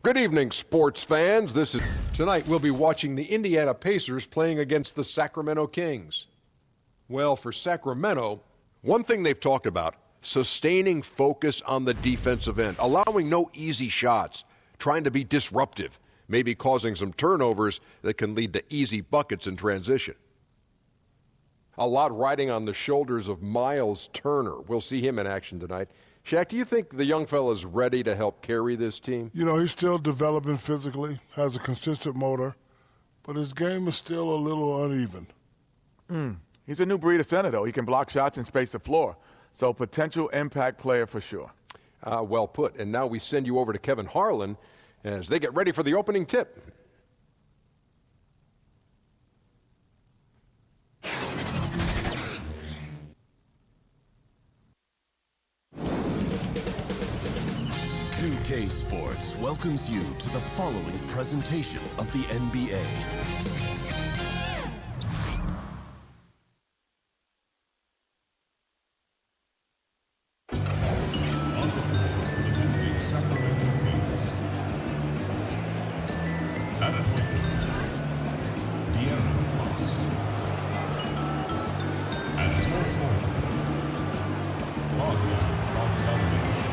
Good evening, sports fans. Tonight we'll be watching the Indiana Pacers playing against the Sacramento Kings. Well, for Sacramento, one thing they've talked about, sustaining focus on the defensive end, allowing no easy shots, trying to be disruptive, maybe causing some turnovers that can lead to easy buckets in transition. A lot riding on the shoulders of Miles Turner. We'll see him in action tonight. Shaq, do you think the young fella's ready to help carry this team? You know, he's still developing physically, has a consistent motor, but his game is still a little uneven. He's a new breed of center, though. He can block shots and space the floor. So potential impact player for sure. Well put. And now we send you over to Kevin Harlan as they get ready for the opening tip. K Sports welcomes you to the following presentation of the NBA. On the floor for the visiting Sacramento Kings. At point guard, De'Aaron Fox. At small forward, Bogdanovich.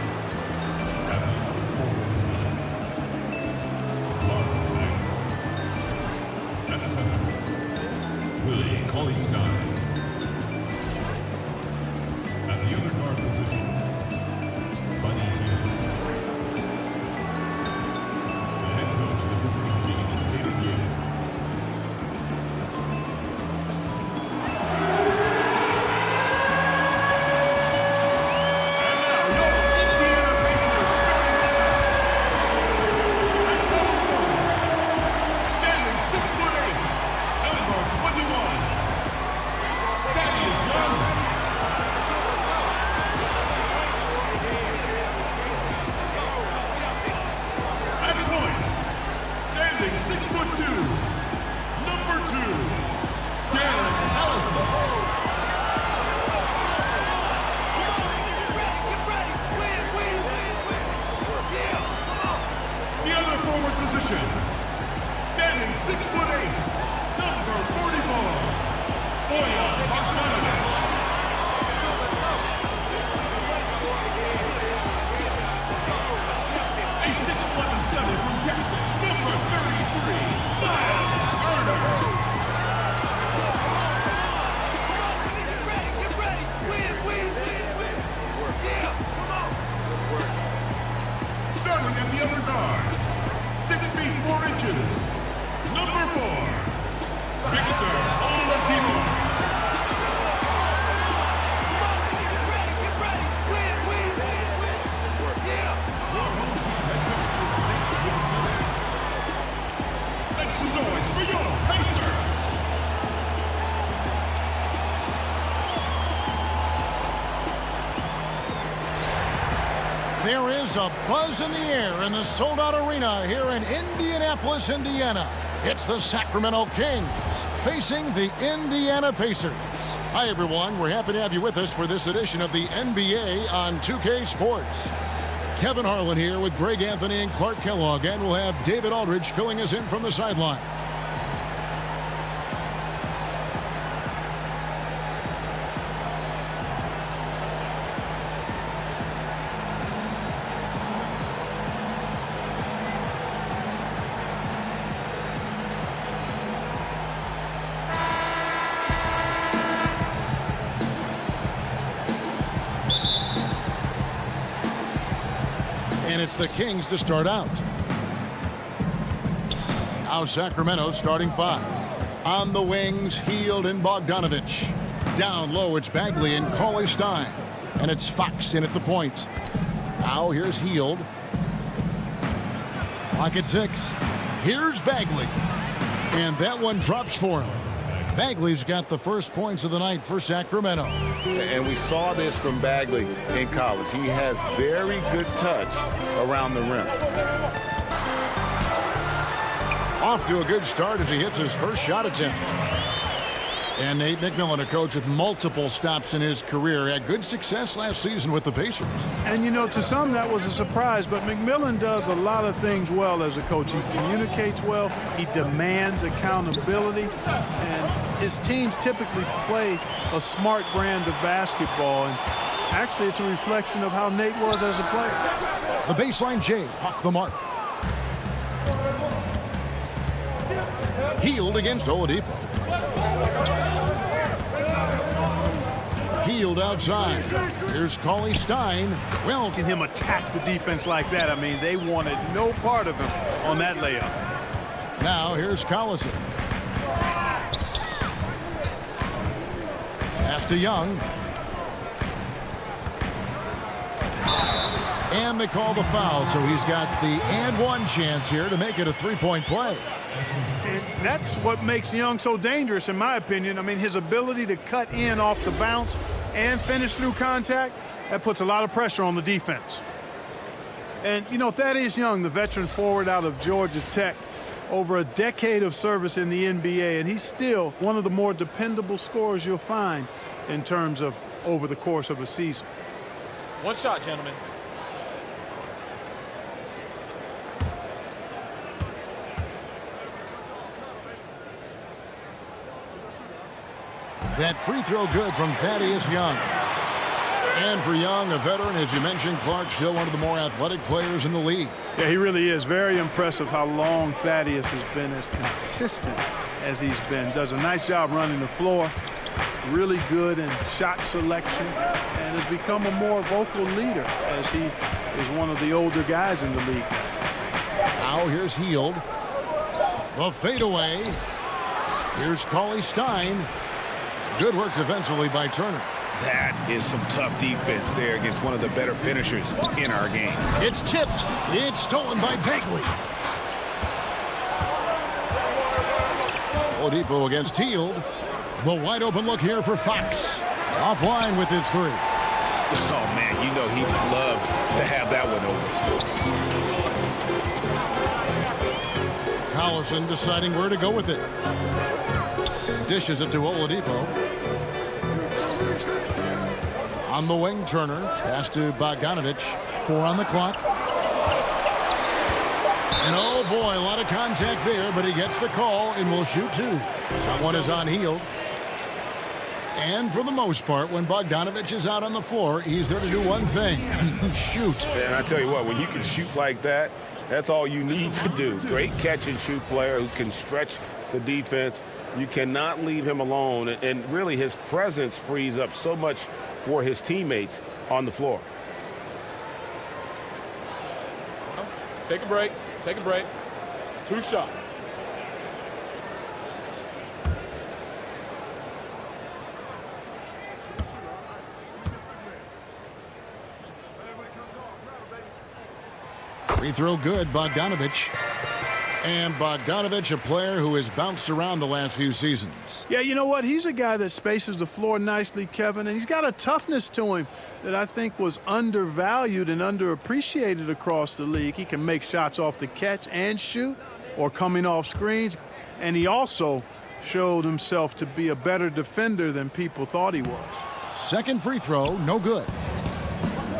At the other forward position, Mark Wagner. At center, Willie Cauley-Stein. At the other guard position, Buddy Hield. The head coach of the visiting team is David Yale. And now, your Indiana Pacers starting lineup. At power forward, standing 6'8", number 21, Thaddeus Young. At point, standing 6'2", number 2, Darren Allison. The other forward position, standing 6'8", number 44, Bojan Bogdanovich. A 6'11" center from Texas, number 33, Miles Turner. Starting at the other guard, 6 feet 4 inches, number 4, Victor Oladipo. Your home team head coach is Nate Wilson. Make some noise for your Pacers. There is a buzz in the air in the sold-out arena here in Indianapolis, Indiana. It's the Sacramento Kings facing the Indiana Pacers. Hi, everyone. We're happy to have you with us for this edition of the NBA on 2K Sports. Kevin Harlan here with Greg Anthony and Clark Kellogg, and we'll have David Aldridge filling us in from the sideline. And it's the Kings to start out. Now Sacramento starting 5. On the wings, Hield and Bogdanovich. Down low, it's Bagley and Cauley-Stein. And it's Fox in at the point. Now here's Hield. Clock at 6. Here's Bagley. And that one drops for him. Bagley's got the first points of the night for Sacramento. And we saw this from Bagley in college. He has very good touch around the rim. Off to a good start as he hits his first shot attempt. And Nate McMillan, a coach with multiple stops in his career, had good success last season with the Pacers. And, you know, to some that was a surprise, but McMillan does a lot of things well as a coach. He communicates well, he demands accountability, and his teams typically play a smart brand of basketball. And actually, it's a reflection of how Nate was as a player. The baseline J off the mark. Healed against Oladipo. Healed outside. Here's Cauley Stein. Well, Watching him attack the defense like that, I mean, they wanted no part of him on that layup. now here's Collison. Pass to Young. And they call the foul, so he's got the and one chance here to make it a three-point play. And that's what makes Young so dangerous, in my opinion. I mean, his ability to cut in off the bounce and finish through contact, that puts a lot of pressure on the defense. And, you know, Thaddeus Young, the veteran forward out of Georgia Tech, over a decade of service in the NBA, and he's still one of the more dependable scorers you'll find in terms of over the course of a season. One shot, gentlemen. That free throw good from Thaddeus Young. And for Young, a veteran, as you mentioned, Clark, still one of the more athletic players in the league. Yeah, he really is. Very impressive how long Thaddeus has been as consistent as he's been. Does a nice job running the floor. Really good in shot selection. And has become a more vocal leader as he is one of the older guys in the league. Now here's Heald. The fadeaway. Here's Cauley Stein. Good work defensively by Turner. That is some tough defense there against one of the better finishers in our game. It's tipped. It's stolen by Bagley. Oladipo against Heald. The wide open look here for Fox. Offline with his three. Oh, man, you know he'd love to have that one over. Collison deciding where to go with it. Dishes it to Oladipo. On the wing, Turner. Pass to Bogdanovich. 4 on the clock. And oh boy, a lot of contact there, but he gets the call and will shoot 2. Someone is on Heald. And for the most part, when Bogdanovich is out on the floor, he's there to do one thing, shoot. And I tell you what, when you can shoot like that, that's all you need to do. Great catch and shoot player who can stretch the defense. You cannot leave him alone, and really his presence frees up so much for his teammates on the floor. Take a break. Take a break. 2 shots. Free throw good, Bogdanovich. And Bogdanovich, a player who has bounced around the last few seasons. Yeah, you know what? He's a guy that spaces the floor nicely, Kevin, and he's got a toughness to him that I think was undervalued and underappreciated across the league. He can make shots off the catch and shoot or coming off screens, and he also showed himself to be a better defender than people thought he was. Second free throw, no good.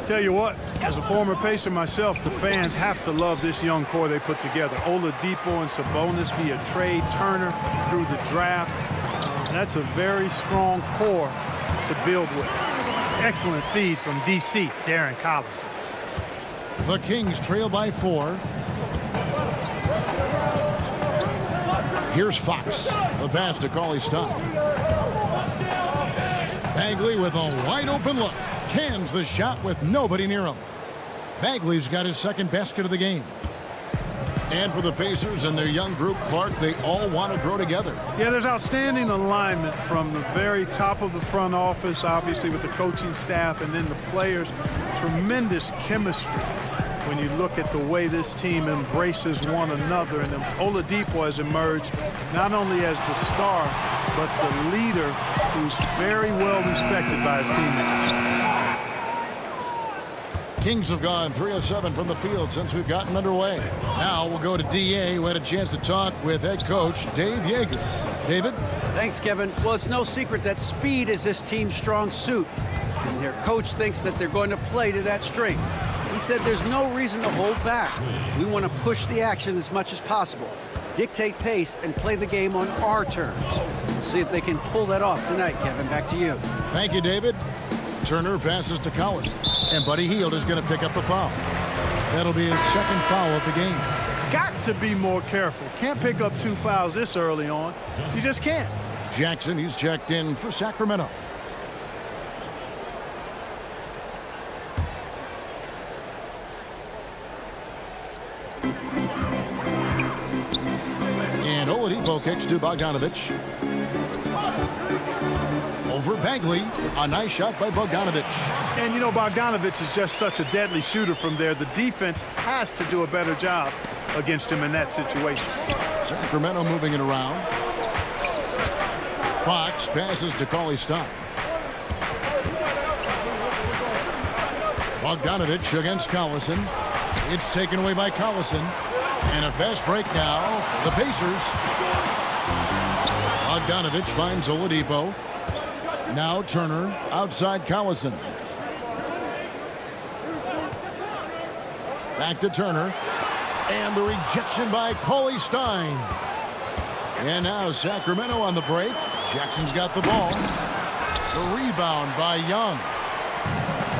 Tell you what, as a former Pacer myself, the fans have to love this young core they put together. Oladipo and Sabonis via trade, Turner through the draft. That's a very strong core to build with. Excellent feed from D.C., Darren Collison. The Kings trail by 4. Here's Fox. The pass to Cauley Stein. Bagley with a wide open look. Cans the shot with nobody near him. Bagley's got his second basket of the game. And for the Pacers and their young group, Clark, they all want to grow together. Yeah, there's outstanding alignment from the very top of the front office, obviously with the coaching staff, and then the players. Tremendous chemistry when you look at the way this team embraces one another. And Oladipo has emerged not only as the star, but the leader who's very well respected by his teammates. Kings have gone 3 of 7 from the field since we've gotten underway. Now we'll go to DA, who had a chance to talk with head coach Dave Yeager. David? Thanks, Kevin. Well, it's no secret that speed is this team's strong suit. And their coach thinks that they're going to play to that strength. He said there's no reason to hold back. We want to push the action as much as possible, dictate pace, and play the game on our terms. We'll see if they can pull that off tonight, Kevin. Back to you. Thank you, David. Turner passes to Collison, and Buddy Hield is going to pick up the foul. That'll be his second foul of the game. Got to be more careful. Can't pick up 2 fouls this early on. You just can't. Jackson, he's checked in for Sacramento. And Oladipo kicks to Bogdanovich. Over Bagley. A nice shot by Bogdanovich. And you know, Bogdanovich is just such a deadly shooter from there. The defense has to do a better job against him in that situation. Sacramento moving it around. Fox passes to Cauley-Stein. Bogdanovich against Collison. It's taken away by Collison. And a fast break now for the Pacers. Bogdanovich finds Oladipo. Now Turner outside Collison. Back to Turner. And the rejection by Cauley-Stein. And now Sacramento on the break. Jackson's got the ball. The rebound by Young.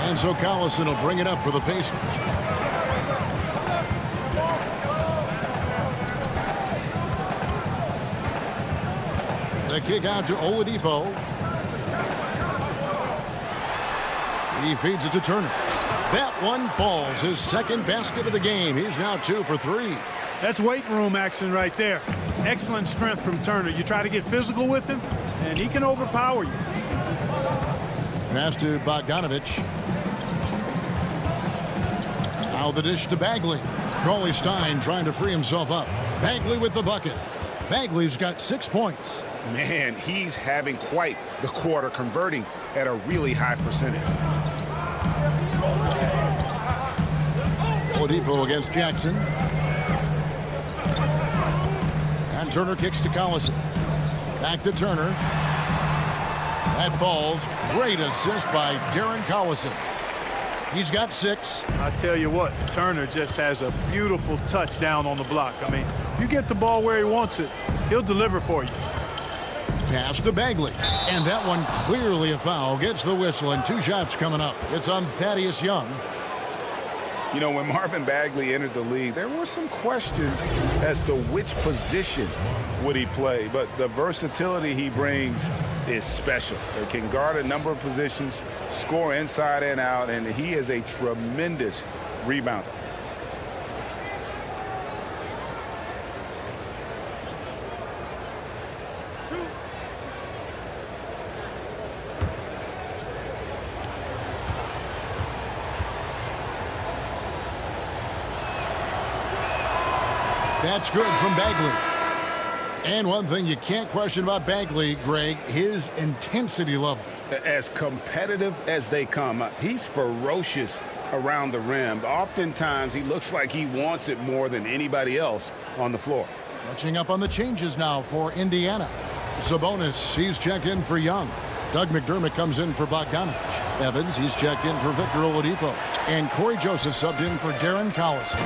And so Collison will bring it up for the Pacers. The kick out to Oladipo. He feeds it to Turner. That one falls. His second basket of the game. He's now 2 for 3. That's weight room action right there. Excellent strength from Turner. You try to get physical with him, and he can overpower you. Pass to Bogdanovich. Now the dish to Bagley. Cauley-Stein trying to free himself up. Bagley with the bucket. Bagley's got 6 points. Man, he's having quite the quarter, converting at a really high percentage. Oladipo against Jackson. And Turner kicks to Collison. Back to Turner. That falls. Great assist by Darren Collison. He's got 6. I tell you what, Turner just has a beautiful touch down on the block. I mean, if you get the ball where he wants it, he'll deliver for you. Pass to Bagley. And that one clearly a foul. Gets the whistle, and 2 shots coming up. It's on Thaddeus Young. You know, when Marvin Bagley entered the league, there were some questions as to which position would he play. But the versatility he brings is special. He can guard a number of positions, score inside and out, and he is a tremendous rebounder. That's good from Bagley. And one thing you can't question about Bagley, Greg, his intensity level. As competitive as they come, he's ferocious around the rim. Oftentimes, he looks like he wants it more than anybody else on the floor. Catching up on the changes now for Indiana. Sabonis, he's checked in for Young. Doug McDermott comes in for Bogdanovich. Evans, he's checked in for Victor Oladipo. And Corey Joseph subbed in for Darren Collison.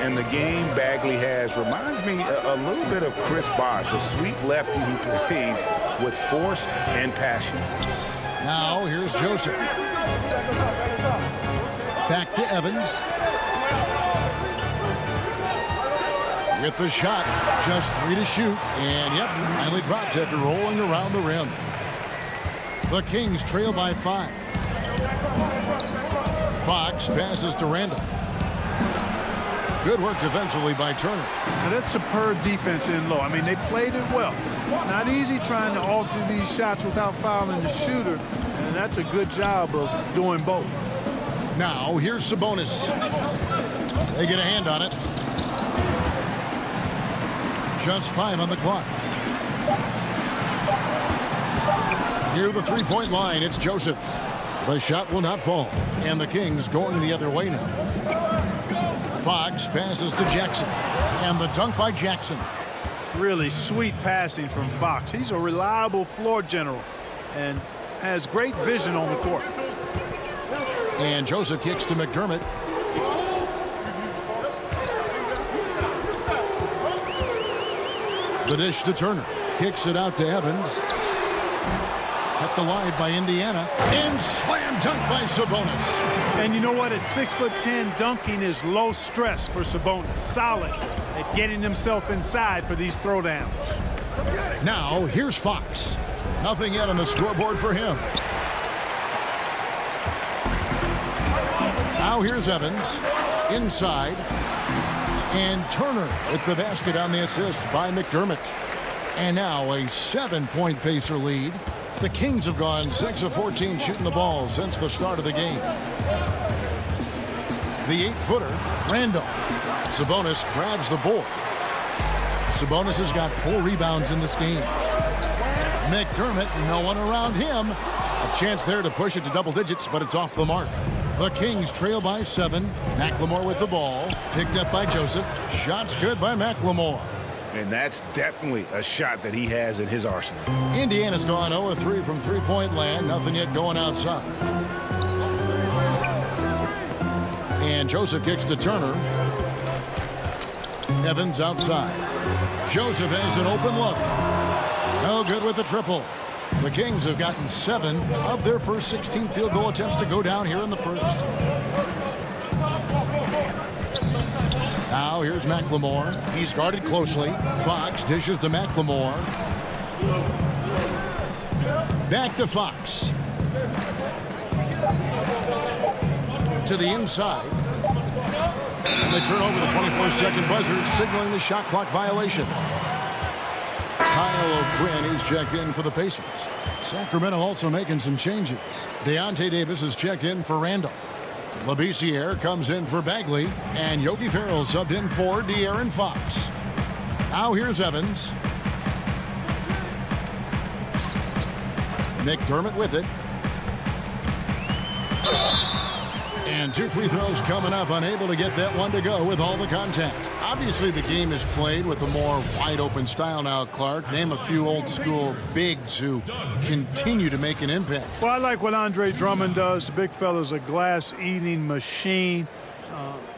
And the game Bagley has reminds me a little bit of Chris Bosh, a sweet lefty who plays with force and passion. Now here's Joseph. Back to Evans. With the shot, just 3 to shoot. And yep, finally drops after rolling around the rim. The Kings trail by 5. Fox passes to Randall. Good work defensively by Turner. Now that's superb defense in low. I mean, they played it well. Not easy trying to alter these shots without fouling the shooter, and that's a good job of doing both. Now here's Sabonis. They get a hand on it. Just 5 on the clock. Near the three-point line, it's Joseph. The shot will not fall. And the Kings going the other way now. Fox passes to Jackson. And the dunk by Jackson. Really sweet passing from Fox. He's a reliable floor general and has great vision on the court. And Joseph kicks to McDermott. The dish to Turner. Kicks it out to Evans. Kept alive by Indiana. And slam dunk by Sabonis. And you know what? At 6'10", dunking is low stress for Sabonis. Solid at getting himself inside for these throwdowns. Now, here's Fox. Nothing yet on the scoreboard for him. Now here's Evans. Inside. And Turner with the basket on the assist by McDermott. And now a 7-point Pacer lead. The Kings have gone 6 of 14 shooting the ball since the start of the game. The 8-footer, Randolph. Sabonis grabs the board. Sabonis has got 4 rebounds in this game. McDermott, no one around him. A chance there to push it to double digits, but it's off the mark. The Kings trail by 7. McLemore with the ball. Picked up by Joseph. Shots good by McLemore. And that's definitely a shot that he has in his arsenal. Indiana's gone 0-3 from three-point land. Nothing yet going outside. And Joseph kicks to Turner. Evans outside. Joseph has an open look. No good with the triple. The Kings have gotten 7 of their first 16 field goal attempts to go down here in the first. Now here's McLemore. He's guarded closely. Fox dishes to McLemore. Back to Fox. To the inside. And they turn over the 24-second buzzer, signaling the shot clock violation. Kyle O'Quinn, he's checked in for the Pacers. Sacramento also making some changes. Deontay Davis is checked in for Randolph. Labissiere comes in for Bagley, and Yogi Ferrell subbed in for De'Aaron Fox. Now here's Evans. McDermott with it. And 2 free throws coming up, unable to get that one to go with all the contact. Obviously, the game is played with a more wide-open style now, Clark. Name a few old-school bigs who continue to make an impact. Well, I like what Andre Drummond does. The big fella's a glass-eating machine.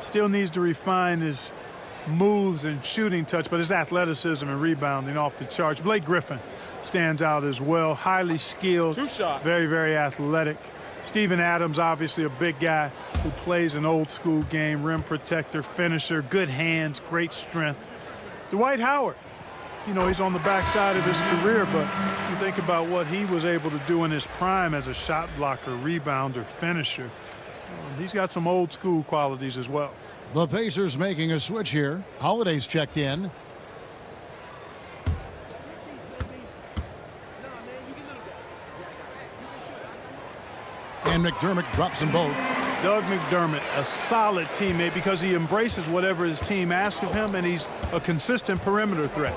Still needs to refine his moves and shooting touch, but his athleticism and rebounding off the charts. Blake Griffin stands out as well. Highly skilled. 2 shots. Very, very athletic. Steven Adams, obviously a big guy who plays an old-school game. Rim protector, finisher, good hands, great strength. Dwight Howard, you know, he's on the backside of his career, but you think about what he was able to do in his prime as a shot blocker, rebounder, finisher. He's got some old-school qualities as well. The Pacers making a switch here. Holiday's checked in. And McDermott drops them both. Doug McDermott, a solid teammate because he embraces whatever his team asks of him, and he's a consistent perimeter threat.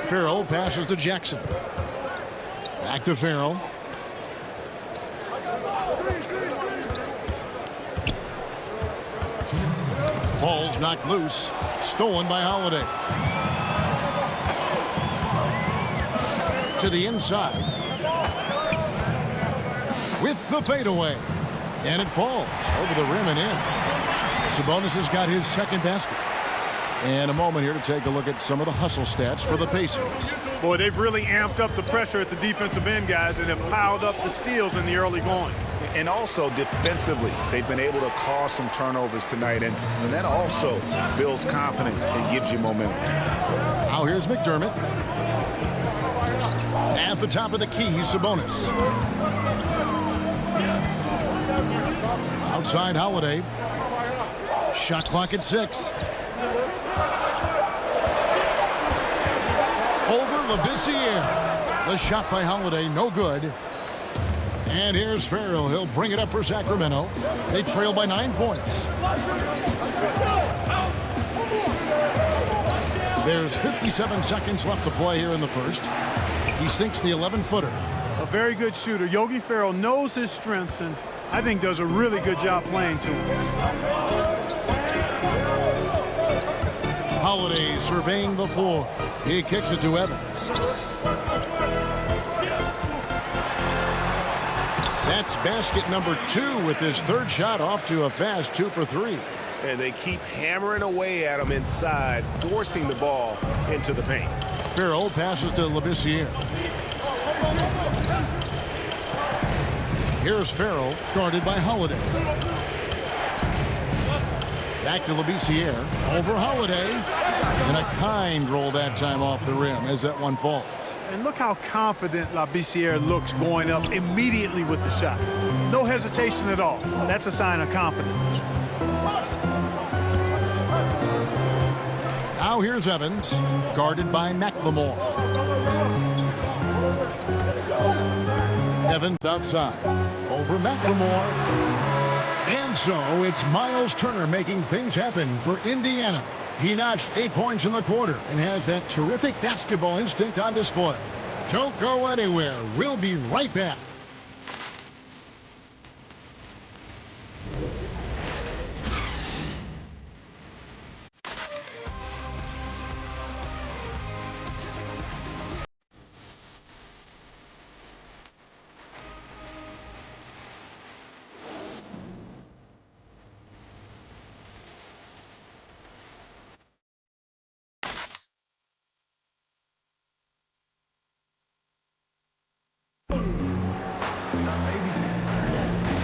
Ferrell passes to Jackson. Back to Ferrell. Ball's knocked loose. Stolen by Holiday. To the inside. With the fadeaway. And it falls over the rim and in. Sabonis has got his second basket. And a moment here to take a look at some of the hustle stats for the Pacers. Boy, they've really amped up the pressure at the defensive end, guys, and have piled up the steals in the early going. And also defensively, they've been able to cause some turnovers tonight, and that also builds confidence and gives you momentum. Now here's McDermott. At the top of the key, Sabonis. Outside Holiday. Shot clock at 6. Over Labissiere. The shot by Holiday, no good. And here's Ferrell. He'll bring it up for Sacramento. They trail by 9 points. There's 57 seconds left to play here in the first. He sinks the 11-footer. A very good shooter. Yogi Ferrell knows his strengths and I think does a really good job playing to him. Holiday surveying the floor. He kicks it to Evans. That's basket number 2 with his third shot off to a fast 2 for 3. And they keep hammering away at him inside, forcing the ball into the paint. Farrell passes to Labissiere. Here's Farrell, guarded by Holiday. Back to Labissiere, over Holiday. And a kind roll that time off the rim as that one falls. And look how confident Labissiere looks going up immediately with the shot. No hesitation at all. That's a sign of confidence. Now here's Evans, guarded by McLemore. Evans outside, over McLemore. And so it's Miles Turner making things happen for Indiana. He notched 8 points in the quarter and has that terrific basketball instinct on display. Don't go anywhere. We'll be right back.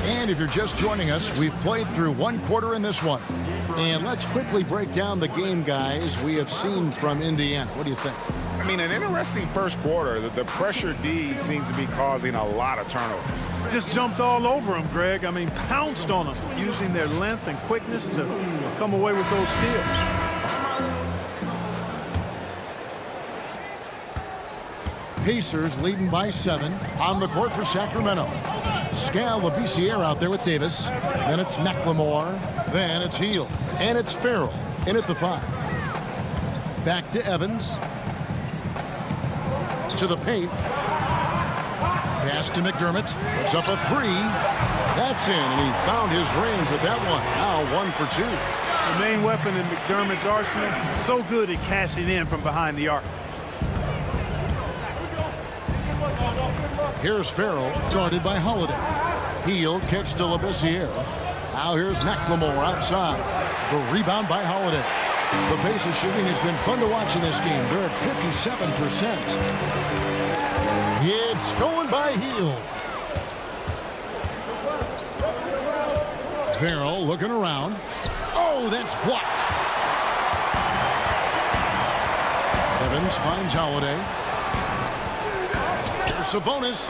And if you're just joining us, we've played through 1 quarter in this one. And let's quickly break down the game, guys, we have seen from Indiana. What do you think? I mean, an interesting first quarter. The pressure D seems to be causing a lot of turnovers. Just jumped all over him, Greg. I mean, pounced on him, using their length and quickness to come away with those steals. Pacers leading by 7 on the court for Sacramento. Labissiere out there with Davis. Then it's McLemore. Then it's Hield. And it's Farrell in at the 5. Back to Evans. To the paint. Pass to McDermott. Puts up a 3. That's in, and he found his range with that one. Now 1 for 2. The main weapon in McDermott's arsenal, so good at cashing in from behind the arc. Here's Farrell, guarded by Holiday. Hield kicks to Labissiere. Now here's McLemore outside. The rebound by Holiday. The Pacers shooting has been fun to watch in this game. They're at 57%. It's going by Hield. Farrell looking around. Oh, that's blocked. Evans finds Holiday. Sabonis,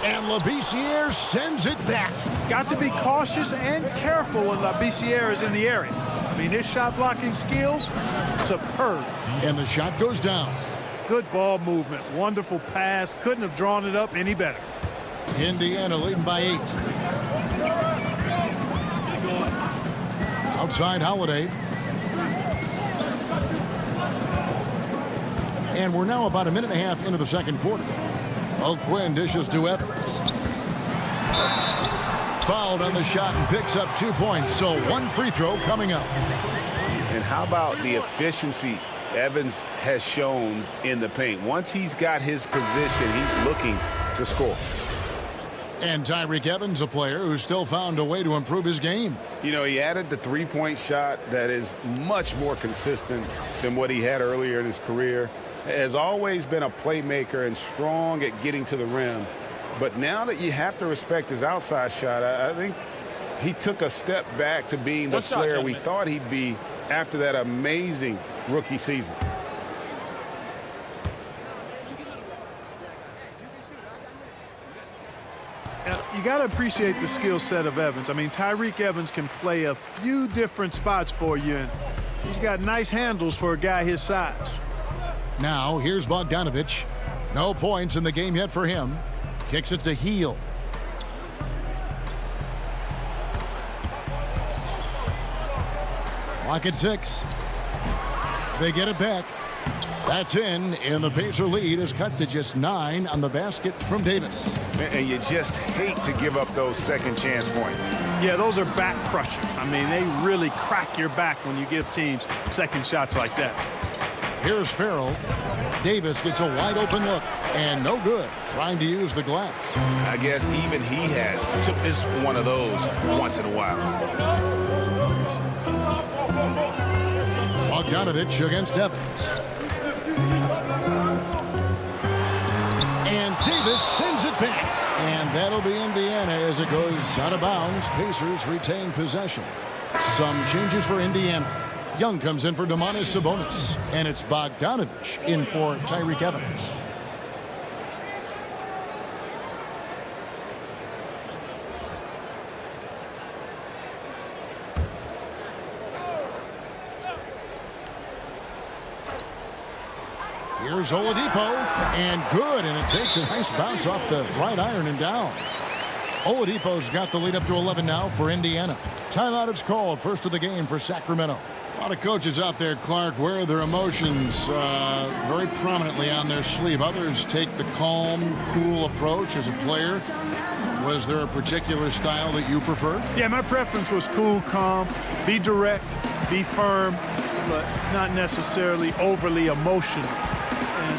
and Labissiere sends it back. Got to be cautious and careful when Labissiere is in the area. I mean, his shot blocking skills, superb. And the shot goes down. Good ball movement, wonderful pass. Couldn't have drawn it up any better. Indiana leading by 8. Outside Holiday. And we're now about a minute and a half into the second quarter. O'Quinn dishes to Evans. Fouled on the shot and picks up 2 points. So 1 free throw coming up. And how about the efficiency Evans has shown in the paint? Once he's got his position, he's looking to score. And Tyreke Evans, a player who still found a way to improve his game. You know, he added the three-point shot that is much more consistent than what he had earlier in his career. Has always been a playmaker and strong at getting to the rim. But now that you have to respect his outside shot, I think he took a step back to being the player we thought he'd be after that amazing rookie season. You got to appreciate the skill set of Evans. I mean, Tyreke Evans can play a few different spots for you, and he's got nice handles for a guy his size. Now, here's Bogdanovich. No points in the game yet for him. Kicks it to Hield. Clock at 6. They get it back. That's in, and the Pacer lead is cut to just 9 on the basket from Davis. And you just hate to give up those second chance points. Yeah, those are back crushers. I mean, they really crack your back when you give teams second shots like that. Here's Farrell. Davis gets a wide open look, and no good, trying to use the glass. I guess even he has to miss one of those once in a while. Bogdanovich against Evans. And Davis sends it back. And that'll be Indiana as it goes out of bounds. Pacers retain possession. Some changes for Indiana. Young comes in for Domantas Sabonis. And it's Bogdanovich in for Tyreke Evans. Here's Oladipo, and good, and it takes a nice bounce off the right iron and down. Oladipo's got the lead up to 11 now for Indiana. Timeout is called, first of the game for Sacramento. A lot of coaches out there, Clark, wear their emotions very prominently on their sleeve. Others take the calm, cool approach as a player. Was there a particular style that you preferred? Yeah, my preference was cool, calm, be direct, be firm, but not necessarily overly emotional.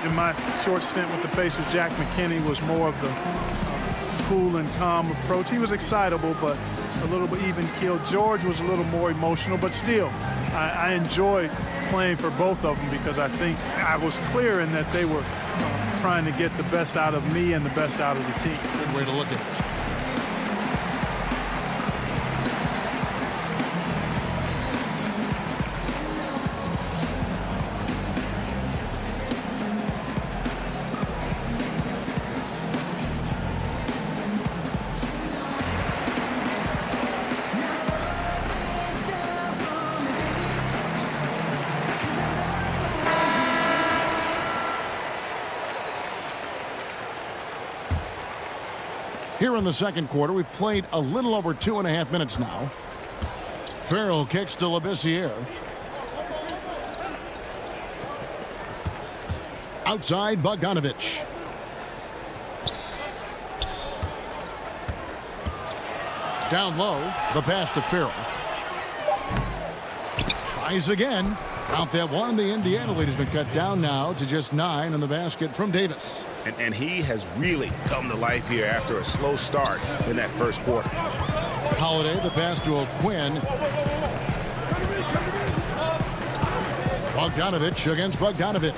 In my short stint with the Pacers, Jack McKinney was more of the cool and calm approach. He was excitable, but a little bit even-keeled. George was a little more emotional, but still, I enjoyed playing for both of them because I think I was clear in that they were trying to get the best out of me and the best out of the team. Good way to look at it. Here in the second quarter, we've played a little over 2.5 minutes now. Farrell kicks to Labissiere. Outside, Bogdanovich. Down low, the pass to Farrell. Tries again. Count that one. The Indiana lead has been cut down now to just 9 in the basket from Davis. And he has really come to life here after a slow start in that first quarter. Holiday, the pass to O'Quinn. Bogdanovich against Bogdanovich.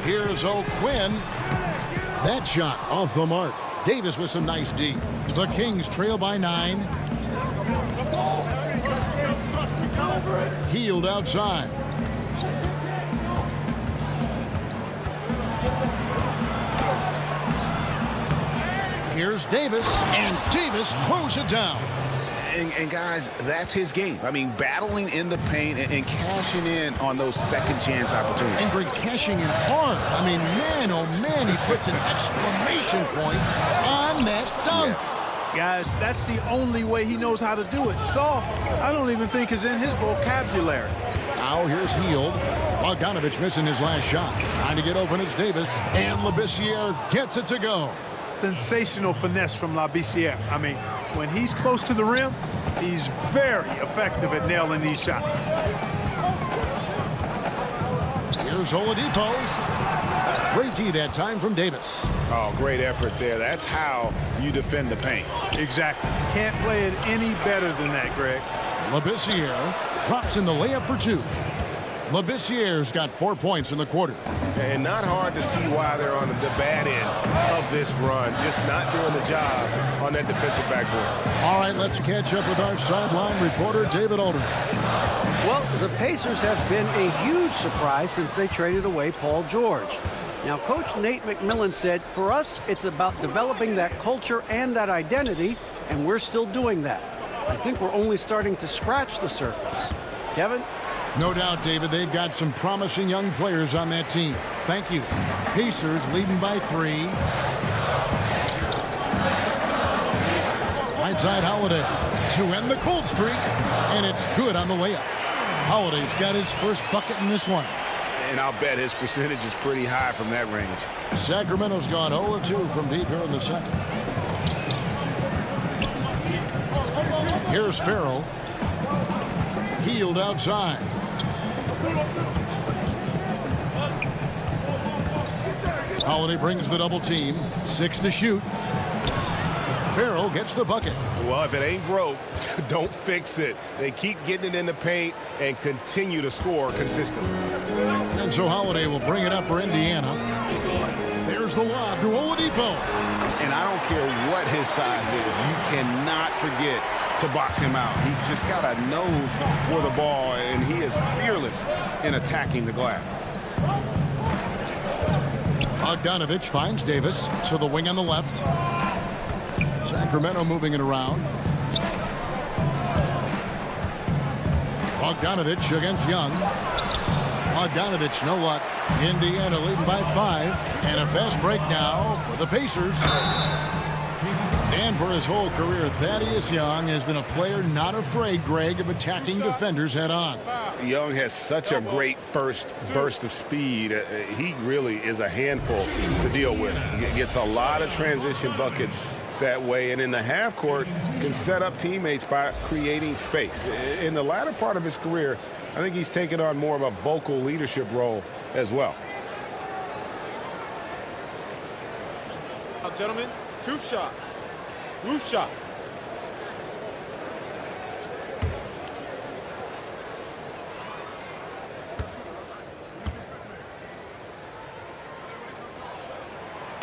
Here's O'Quinn. That shot off the mark. Davis with some nice D. The Kings trail by 9. Healed outside. Here's Davis, and Davis throws it down. And guys, that's his game. I mean, battling in the paint and cashing in on those second chance opportunities. And Greg cashing in hard. I mean, man, oh man, he puts an exclamation point on that dunk. Yes. Guys, that's the only way he knows how to do it. Soft, I don't even think is in his vocabulary. Now here's Heald. Bogdanovich missing his last shot. Trying to get open is Davis, and Labissiere gets it to go. Sensational finesse from Labissiere. I mean, when he's close to the rim, he's very effective at nailing these shots. Here's Oladipo. Great D that time from Davis. Oh, great effort there. That's how you defend the paint. Exactly. Can't play it any better than that, Greg. Labissiere drops in the layup for 2. Labissiere's got 4 points in the quarter. And not hard to see why they're on the bad end of this run. Just not doing the job on that defensive backboard. All right, let's catch up with our sideline reporter, David Alderman. Well, the Pacers have been a huge surprise since they traded away Paul George. Now, Coach Nate McMillan said, for us, it's about developing that culture and that identity, and we're still doing that. I think we're only starting to scratch the surface. Kevin? No doubt, David, they've got some promising young players on that team. Thank you. Pacers leading by 3. Right side, Holiday to end the cold streak, and it's good on the layup. Holiday's got his first bucket in this one. And I'll bet his percentage is pretty high from that range. Sacramento's gone 0-2 from deep here in the second. Here's Farrell. Healed outside. Holiday brings the double team. 6 to shoot. Farrell gets the bucket. Well, if it ain't broke, don't fix it. They keep getting it in the paint and continue to score consistently. And so Holiday will bring it up for Indiana. There's the lob to Oladipo. And I don't care what his size is. You cannot forget to box him out. He's just got a nose for the ball, and he is fearless in attacking the glass. Bogdanovich finds Davis to the wing on the left. Sacramento moving it around. Bogdanovich against Young. Bogdanovich, know what? Indiana leading by 5. And a fast break now for the Pacers. And for his whole career, Thaddeus Young has been a player not afraid, Greg, of attacking defenders head on. Young has such a great first burst of speed. He really is a handful to deal with. He gets a lot of transition buckets that way, and in the half court can set up teammates by creating space. In the latter part of his career, I think he's taken on more of a vocal leadership role as well. Now, gentlemen, 2 shots. Blue shots.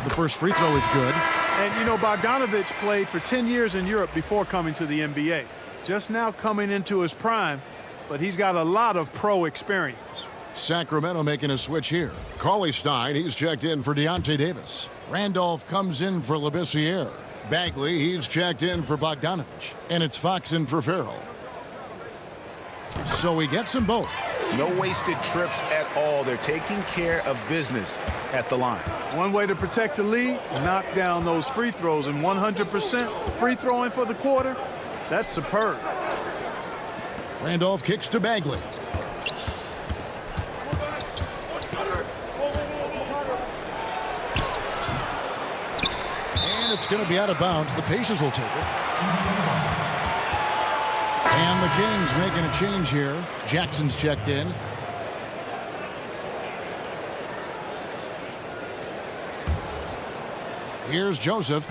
The first free throw is good. And, you know, Bogdanovich played for 10 years in Europe before coming to the NBA. Just now coming into his prime, but he's got a lot of pro experience. Sacramento making a switch here. Cauley-Stein, he's checked in for Deontay Davis. Randolph comes in for Labissiere. Bagley, he's checked in for Bogdanovich. And it's Fox in for Farrell. So he gets them both. No wasted trips at all. They're taking care of business at the line. One way to protect the lead, knock down those free throws, and 100% free throwing for the quarter, that's superb. Randolph kicks to Bagley. And it's going to be out of bounds. The Pacers will take it. And the Kings making a change here. Jackson's checked in. Here's Joseph.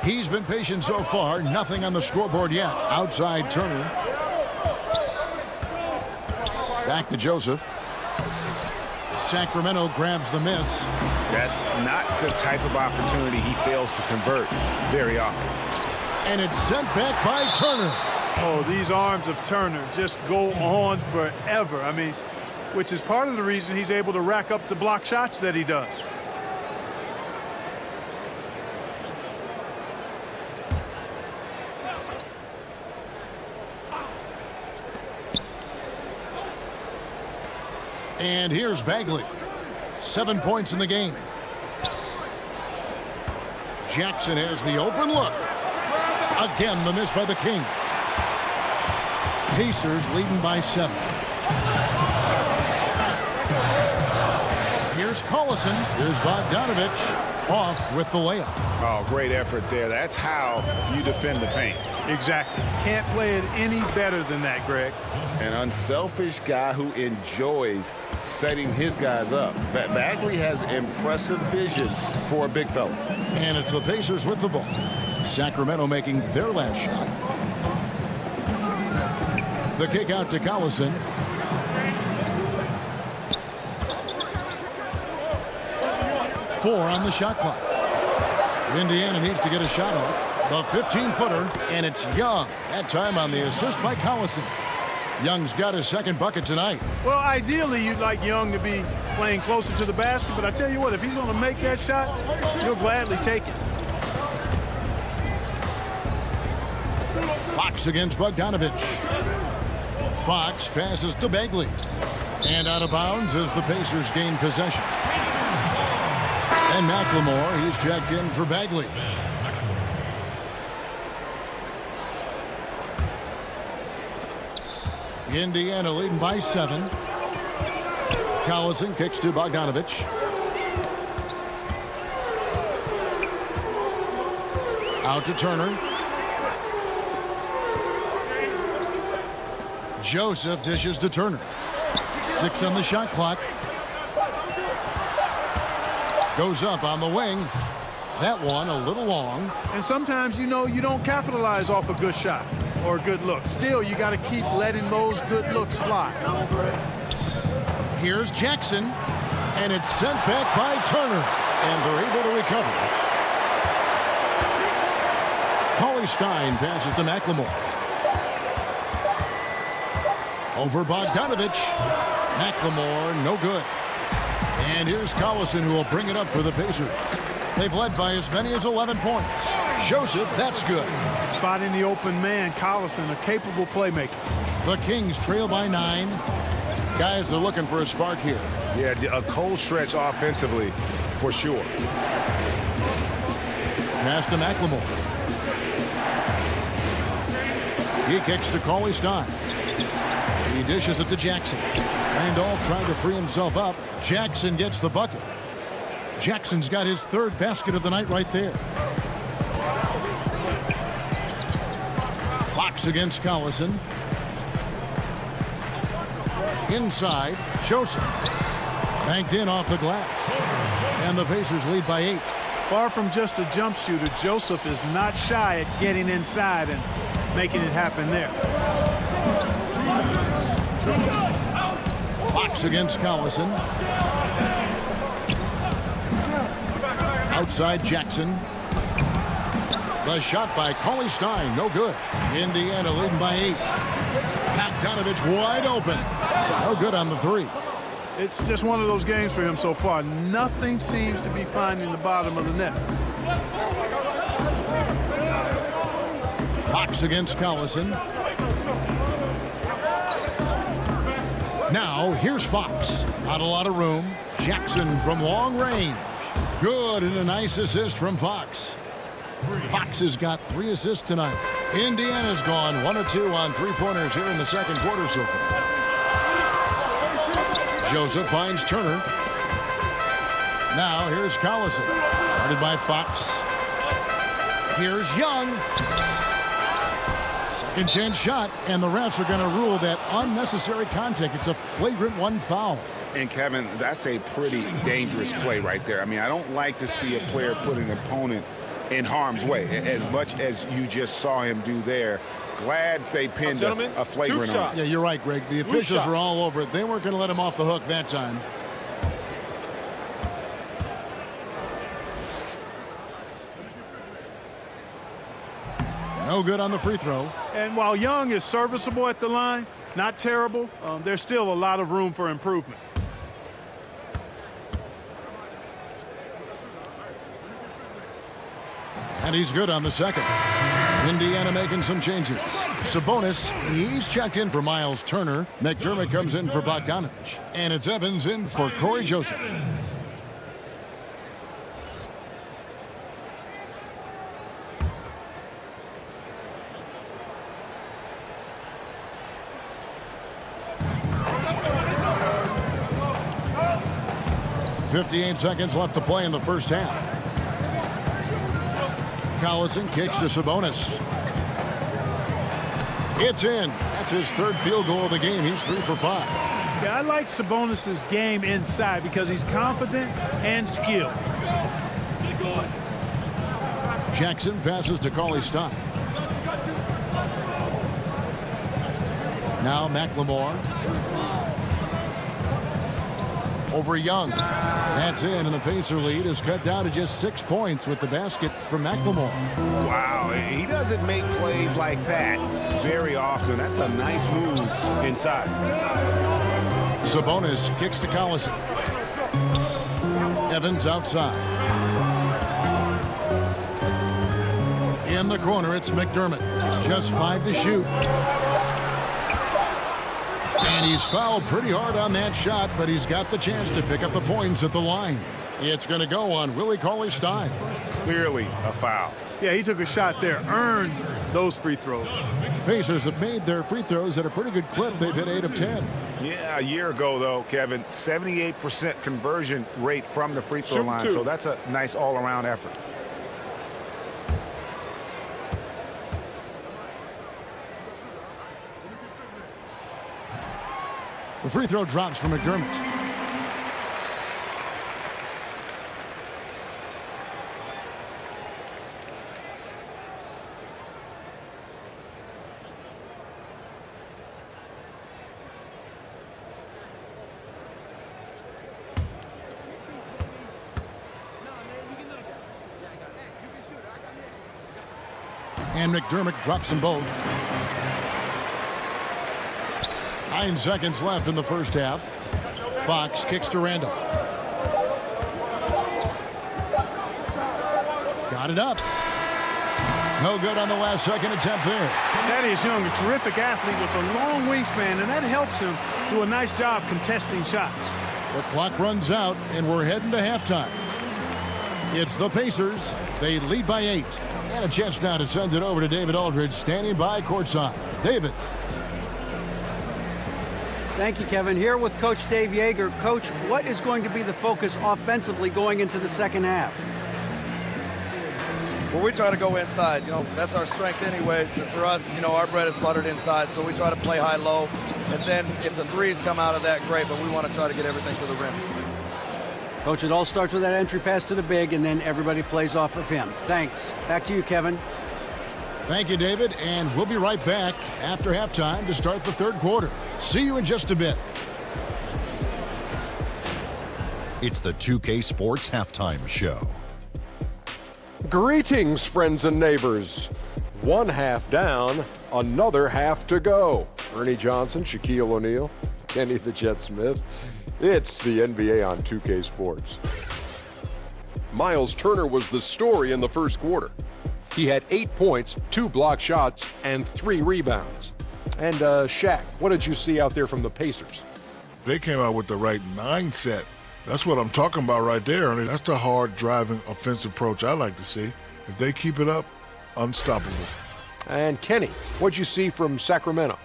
He's been patient so far. Nothing on the scoreboard yet. Outside Turner. Back to Joseph. Sacramento grabs the miss. That's not the type of opportunity he fails to convert very often. And it's sent back by Turner. Oh, these arms of Turner just go on forever. I mean, which is part of the reason he's able to rack up the block shots that he does. And here's Bagley. 7 points in the game. Jackson has the open look. Again, the miss by the Kings. Pacers leading by 7. Here's Collison. Here's Bogdanovich. Off with the layup. Oh, great effort there. That's how you defend the paint. Exactly. Can't play it any better than that, Greg. An unselfish guy who enjoys setting his guys up. Bagley has impressive vision for a big fella. And it's the Pacers with the ball. Sacramento making their last shot. The kick out to Collison. Four on the shot clock. Indiana needs to get a shot off. The 15-footer, and it's Young. That time on the assist by Collison. Young's got his second bucket tonight. Well, ideally, you'd like Young to be playing closer to the basket, but I tell you what, if he's going to make that shot, he'll gladly take it. Fox against Bogdanovich. Fox passes to Bagley. And out of bounds as the Pacers gain possession. And McLemore, he's checked in for Bagley. Indiana leading by 7. Collison kicks to Bogdanovich. Out to Turner. Joseph dishes to Turner. 6 on the shot clock. Goes up on the wing. That one a little long. And sometimes, you know, you don't capitalize off a good shot or a good look. Still, you got to keep letting those good looks fly. Here's Jackson, and it's sent back by Turner, and they're able to recover. Cauley Stein passes to McLemore. Over Bogdanovich. McLemore, no good. And here's Collison, who will bring it up for the Pacers. They've led by as many as 11 points. Joseph, that's good. Spotting the open man, Collison, a capable playmaker. The Kings trail by 9. Guys are looking for a spark here. Yeah, a cold stretch offensively, for sure. Pass to McLemore. He kicks to Cauley Stein. He dishes it to Jackson. Randolph trying to free himself up. Jackson gets the bucket. Jackson's got his 3rd basket of the night right there. Fox against Collison. Inside, Joseph. Banked in off the glass. And the Pacers lead by 8. Far from just a jump shooter, Joseph is not shy at getting inside and making it happen there. Fox against Collison. Outside Jackson. The shot by Cauley Stein, no good. Indiana leading by 8. Bogdanovich wide open. No good on the 3. It's just one of those games for him so far. Nothing seems to be finding the bottom of the net. Fox against Collison. Now, here's Fox. Not a lot of room. Jackson from long range. Good, and a nice assist from Fox. Fox has got 3 assists tonight. Indiana's gone 1 of 2 on 3-pointers here in the second quarter so far. Joseph finds Turner. Now, here's Collison. Guarded by Fox. Here's Young. Second chance shot, and the refs are going to rule that unnecessary contact. It's a flagrant 1 foul. And, Kevin, that's a pretty dangerous play right there. I mean, I don't like to see a player put an opponent in harm's way, as much as you just saw him do there. Glad they pinned a flagrant on. Yeah, you're right, Greg. The officials were all over it. They weren't going to let him off the hook that time. No good on the free throw. And while Young is serviceable at the line, not terrible, there's still a lot of room for improvement. And he's good on the second. Indiana making some changes. Sabonis, he's checked in for Miles Turner. McDermott comes in for Bogdanovich. And it's Evans in for Corey Joseph. .58 seconds left to play in the first half. Collison kicks to Sabonis. It's in. That's his 3rd field goal of the game. He's 3 for 5. Yeah, I like Sabonis' game inside because he's confident and skilled. Jackson passes to Cauley Stein. Now McLemore. Over Young. That's in, and the Pacer lead is cut down to just 6 points with the basket from McLemore. Wow, he doesn't make plays like that very often. That's a nice move inside. Sabonis kicks to Collison. Evans outside. In the corner, it's McDermott. Just 5 to shoot. And he's fouled pretty hard on that shot, but he's got the chance to pick up the points at the line. It's going to go on Willie Cauley-Stein. Clearly a foul. Yeah, he took a shot there, earned those free throws. Pacers have made their free throws at a pretty good clip. They've hit 8 of 10. Yeah, a year ago, though, Kevin, 78% conversion rate from the free throw line. So that's a nice all-around effort. The free throw drops for McDermott. And McDermott drops them both. 9 seconds left in the first half. Fox kicks to Randolph. Got it up. No good on the last second attempt there. Thaddeus Young, a terrific athlete with a long wingspan, and that helps him do a nice job contesting shots. The clock runs out, and we're heading to halftime. It's the Pacers. They lead by 8. And a chance now to send it over to David Aldridge, standing by courtside. David. Thank you, Kevin. Here with Coach Dave Yeager. Coach, what is going to be the focus offensively going into the second half? Well, we try to go inside. That's our strength anyways. And for us, our bread is buttered inside, so we try to play high-low. And then if the threes come out of that, great, but we want to try to get everything to the rim. Coach, it all starts with that entry pass to the big, and then everybody plays off of him. Thanks. Back to you, Kevin. Thank you, David, and we'll be right back after halftime to start the third quarter. See you in just a bit. It's the 2K Sports Halftime Show. Greetings, friends and neighbors. One half down, another half to go. Ernie Johnson, Shaquille O'Neal, Kenny the Jet Smith. It's the NBA on 2K Sports. Miles Turner was the story in the first quarter. He had 8 points, 2 block shots, and 3 rebounds. And Shaq, what did you see out there from the Pacers? They came out with the right mindset. That's what I'm talking about right there. I mean, that's the hard driving offensive approach I like to see. If they keep it up, unstoppable. And Kenny, what'd you see from Sacramento?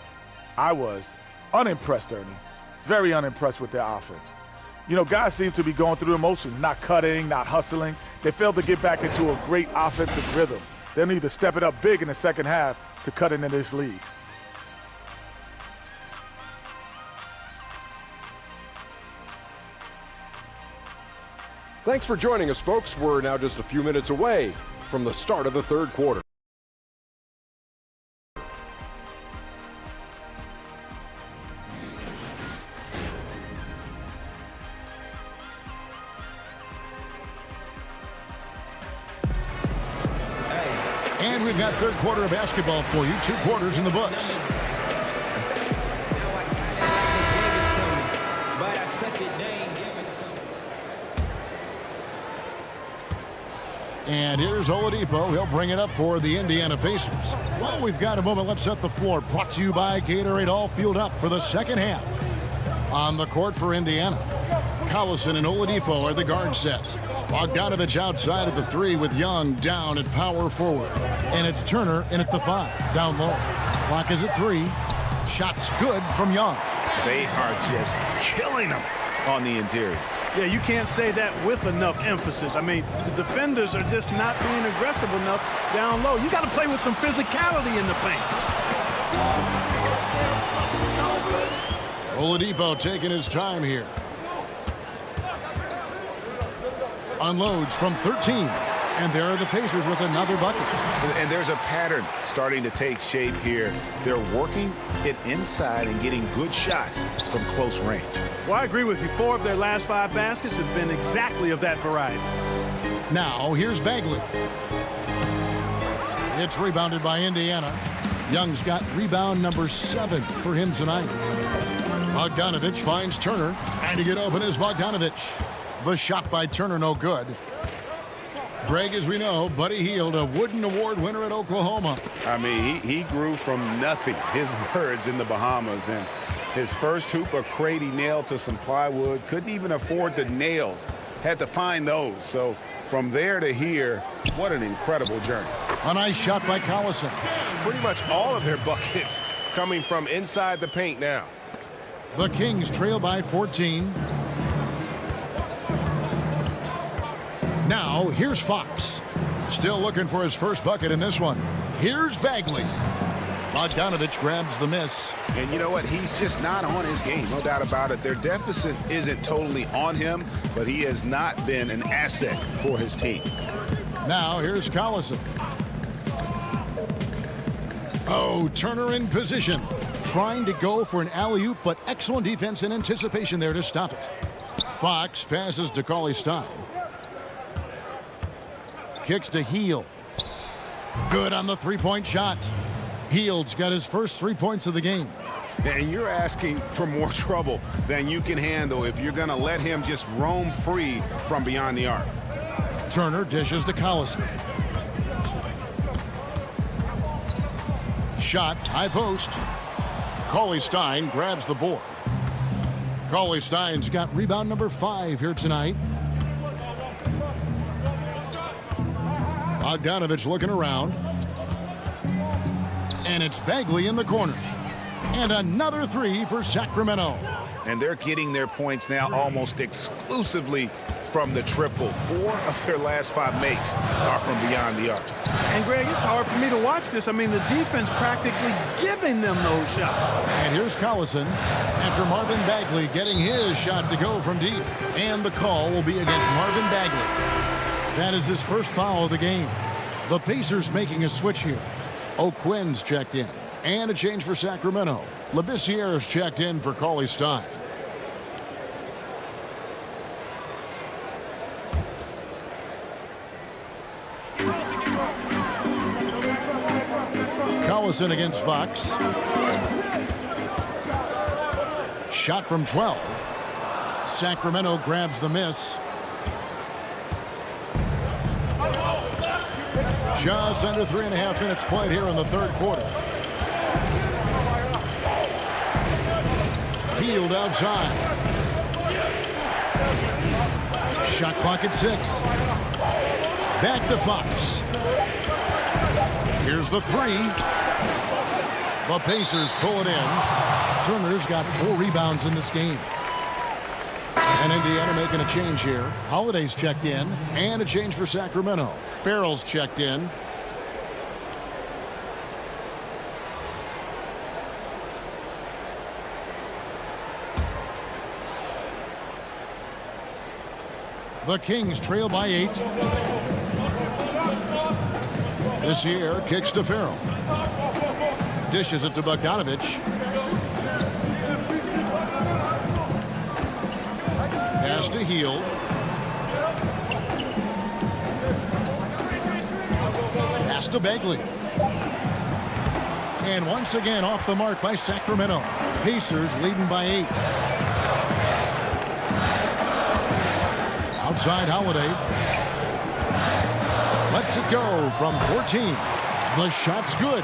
I was unimpressed, Ernie. Very unimpressed with their offense. Guys seem to be going through the motions, not cutting, not hustling. They failed to get back into a great offensive rhythm. They'll need to step it up big in the second half to cut into this lead. Thanks for joining us, folks. We're now just a few minutes away from the start of the third quarter. And we've got third quarter of basketball for you. 2 quarters in the books. And here's Oladipo. He'll bring it up for the Indiana Pacers. Well, we've got a moment. Let's set the floor. Brought to you by Gatorade. All fueled up for the second half. On the court for Indiana, Collison and Oladipo are the guard set. Bogdanovich outside at the 3 with Young down at power forward. And it's Turner in at the 5, down low. Clock is at 3. Shots good from Young. They are just killing them on the interior. Yeah, you can't say that with enough emphasis. I mean, the defenders are just not being aggressive enough down low. You got to play with some physicality in the paint. Oladipo taking his time here. Unloads from 13. And there are the Pacers with another bucket. And there's a pattern starting to take shape here. They're working it inside and getting good shots from close range. Well, I agree with you. 4 of their last 5 baskets have been exactly of that variety. Now, here's Bagley. It's rebounded by Indiana. Young's got rebound number 7 for him tonight. Bogdanovich finds Turner. Trying to get open is Bogdanovich. The shot by Turner, no good. Greg, as we know, Buddy Hield, a Wooden Award winner at Oklahoma. I mean, he grew from nothing, his words, in the Bahamas. And his first hoop of crate he nailed to some plywood. Couldn't even afford the nails. Had to find those. So from there to here, what an incredible journey. A nice shot by Collison. Pretty much all of their buckets coming from inside the paint now. The Kings trail by 14. Now, here's Fox. Still looking for his first bucket in this one. Here's Bagley. Bogdanovich grabs the miss. And you know what? He's just not on his game, no doubt about it. Their deficit isn't totally on him, but he has not been an asset for his team. Now here's Collison. Oh, Turner in position. Trying to go for an alley-oop, but excellent defense and anticipation there to stop it. Fox passes to Cauley-Stein. Kicks to Hield. Good on the three-point shot. Hield's got his first 3 points of the game. And you're asking for more trouble than you can handle if you're going to let him just roam free from beyond the arc. Turner dishes to Collison. Shot, high post. Cauley-Stein grabs the board. Cauley-Stein's got rebound number 5 here tonight. Bogdanovich looking around. And it's Bagley in the corner. And another 3 for Sacramento. And they're getting their points now almost exclusively from the triple. 4 of their last 5 makes are from beyond the arc. And, Greg, it's hard for me to watch this. I mean, the defense practically giving them those shots. And here's Collison after Marvin Bagley getting his shot to go from deep. And the call will be against Marvin Bagley. That is his first foul of the game. The Pacers making a switch here. O'Quinn's checked in. And a change for Sacramento. Labissiere's checked in for Cauley-Stein. Collison against Fox. Shot from 12. Sacramento grabs the miss. Just under 3.5 minutes played here in the third quarter. Hield outside. Shot clock at 6. Back to Fox. Here's the 3. The Pacers pull it in. Turner's got 4 rebounds in this game. And Indiana making a change here. Holiday's checked in. And a change for Sacramento. Farrell's checked in. The Kings trail by 8. This year kicks to Farrell. Dishes it to Bogdanovich. Pass to Hield. Pass to Bagley. And once again off the mark by Sacramento. Pacers leading by 8. Outside Holiday. Lets it go from 14. The shot's good.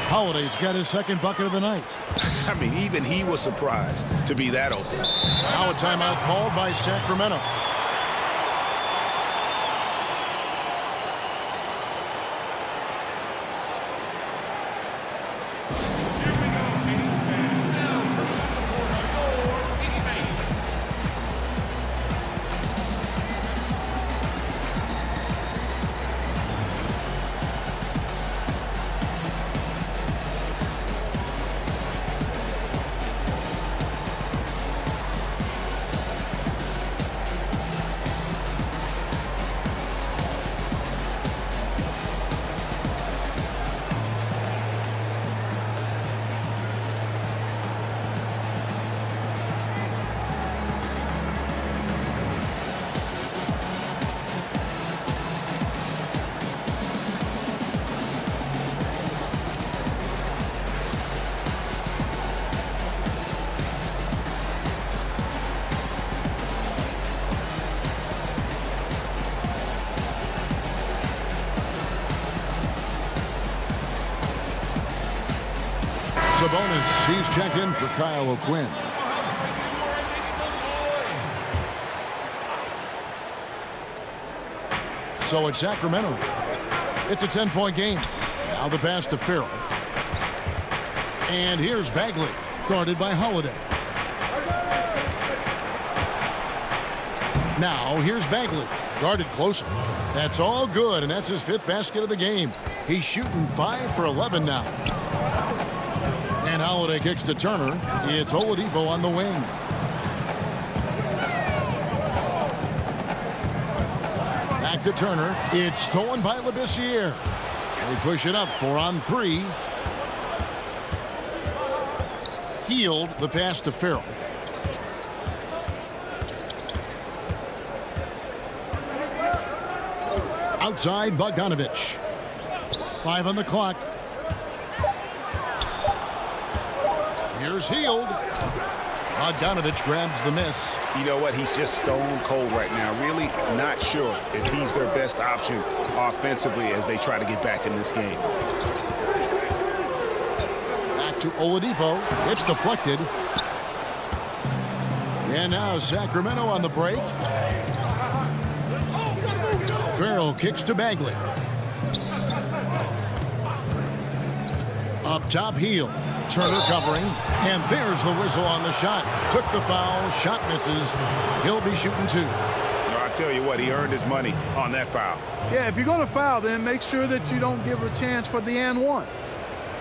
Holiday's got his second bucket of the night. I mean, even he was surprised to be that open. Now a timeout called by Sacramento. Sabonis, he's checked in for Kyle O'Quinn. So it's Sacramento. It's a 10-point game. Now the pass to Farrell. And here's Bagley, guarded by Holiday. Now here's Bagley, guarded closer. That's all good, and that's his 5th basket of the game. He's shooting 5 for 11 now. And Holiday kicks to Turner. It's Oladipo on the wing. Back to Turner. It's stolen by Labissiere. They push it up 4-on-3. Healed the pass to Farrell. Outside Bogdanovich. 5 on the clock. Here's Healed. Bogdanovich grabs the miss. You know what? He's just stone cold right now. Really not sure if he's their best option offensively as they try to get back in this game. Back to Oladipo. It's deflected. And now Sacramento on the break. Farrell kicks to Bagley. Up top, Hield. Turner covering. And there's the whistle on the shot. Took the foul. Shot misses. He'll be shooting 2. I tell you what, he earned his money on that foul. Yeah, if you're going to foul, then make sure that you don't give a chance for the and one.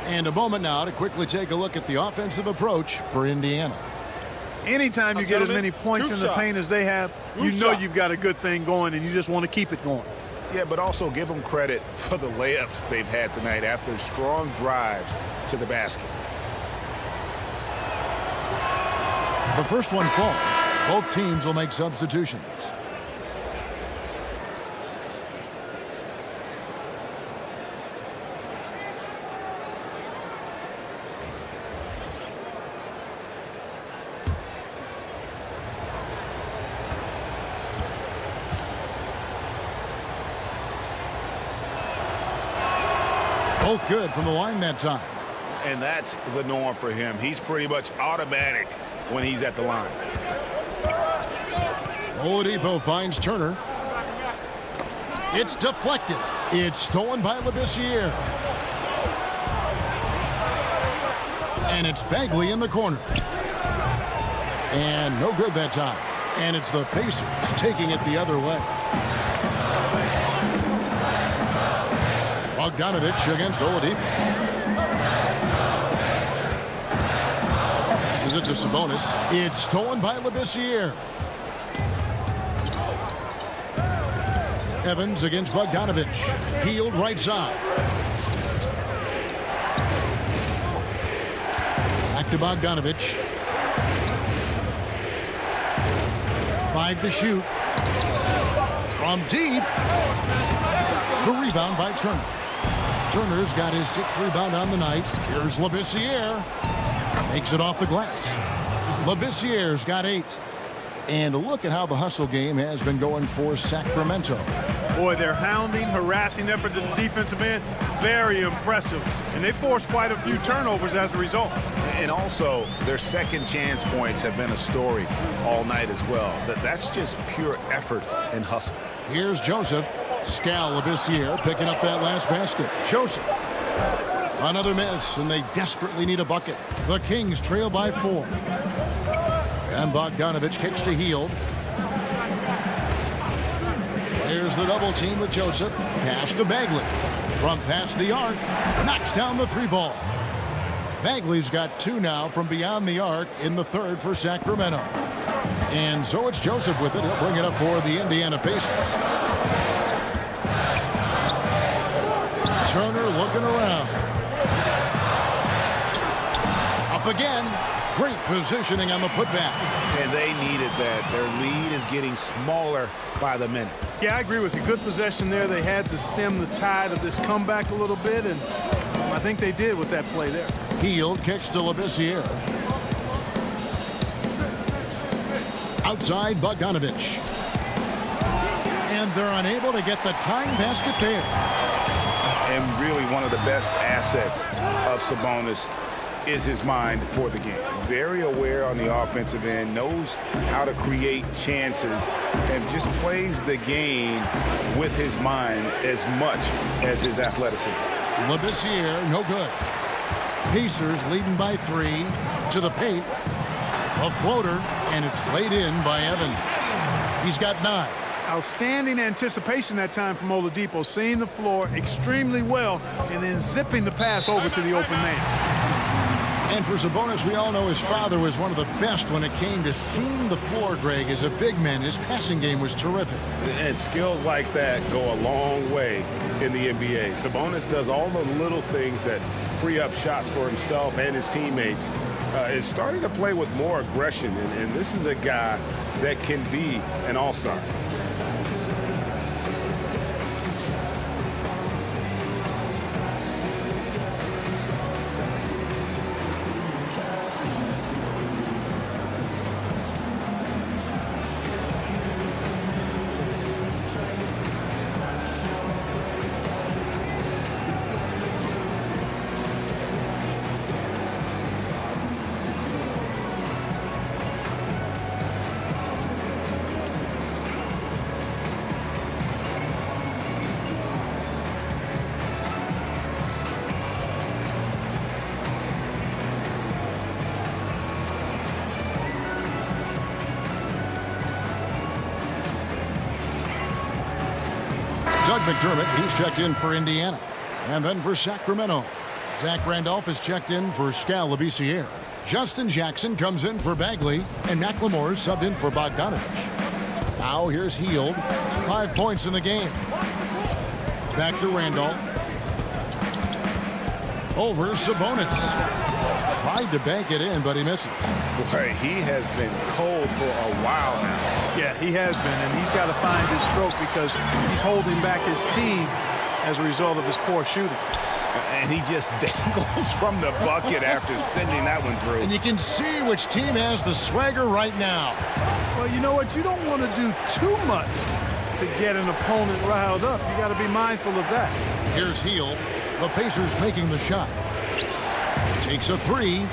And a moment now to quickly take a look at the offensive approach for Indiana. Anytime you get as many points in the paint as they have, you know you've got a good thing going, and you just want to keep it going. Yeah, but also give them credit for the layups they've had tonight after strong drives to the basket. The first one falls. Both teams will make substitutions. Both good from the line that time. And that's the norm for him. He's pretty much automatic when he's at the line. Oladipo finds Turner. It's deflected. It's stolen by Labissiere. And it's Bagley in the corner. And no good that time. And it's the Pacers taking it the other way. Bogdanovich against Oladipo. Passes it to Sabonis. It's stolen by Labissiere. Evans against Bogdanovich. Healed right side. Back to Bogdanovich. 5 to shoot. From deep. The rebound by Turner. Turner's got his 6th rebound on the night. Here's Labissiere. Makes it off the glass. Labissiere's got 8. And look at how the hustle game has been going for Sacramento. Boy, their hounding, harassing effort to the defensive end, very impressive. And they forced quite a few turnovers as a result. And also, their second chance points have been a story all night as well. That's just pure effort and hustle. Here's Joseph. Scal Labissiere picking up that last basket. Joseph. Another miss, and they desperately need a bucket. The Kings trail by 4. And Bogdanovich kicks to Hield. There's the double team with Joseph. Pass to Bagley. From past the arc. Knocks down the 3 ball. Bagley's got 2 now from beyond the arc in the 3rd for Sacramento. And so it's Joseph with it. He'll bring it up for the Indiana Pacers. Turner looking around. Up again. Great positioning on the putback. And they needed that. Their lead is getting smaller by the minute. Yeah, I agree with you. Good possession there. They had to stem the tide of this comeback a little bit, and I think they did with that play there. Hield kicks to Labissiere. Outside Bogdanovich. And they're unable to get the tying basket there. And really one of the best assets of Sabonis is his mind for the game. Very aware on the offensive end, knows how to create chances, and just plays the game with his mind as much as his athleticism. Labissiere, no good. Pacers leading by 3 to the paint. A floater, and it's laid in by Evans. He's got 9. Outstanding anticipation that time from Oladipo, seeing the floor extremely well and then zipping the pass over to the open man. And for Sabonis, we all know his father was one of the best when it came to seeing the floor, Greg. As a big man, his passing game was terrific. And skills like that go a long way in the NBA. Sabonis does all the little things that free up shots for himself and his teammates. Is starting to play with more aggression, and this is a guy that can be an all-star. Doug McDermott, he's checked in for Indiana. And then for Sacramento, Zach Randolph is checked in for Skal Labissiere. Justin Jackson comes in for Bagley, and McLemore is subbed in for Bogdanovich. Now here's Hield, 5 points in the game. Back to Randolph. Over Sabonis. Tried to bank it in, but he misses. Boy, he has been cold for a while now. Yeah, he has been, and he's got to find his stroke because he's holding back his team as a result of his poor shooting. And he just dangles from the bucket after sending that one through. And you can see which team has the swagger right now. Well, you know what? You don't want to do too much to get an opponent riled up. You got to be mindful of that. Here's Hield. The Pacers making the shot. Takes a three.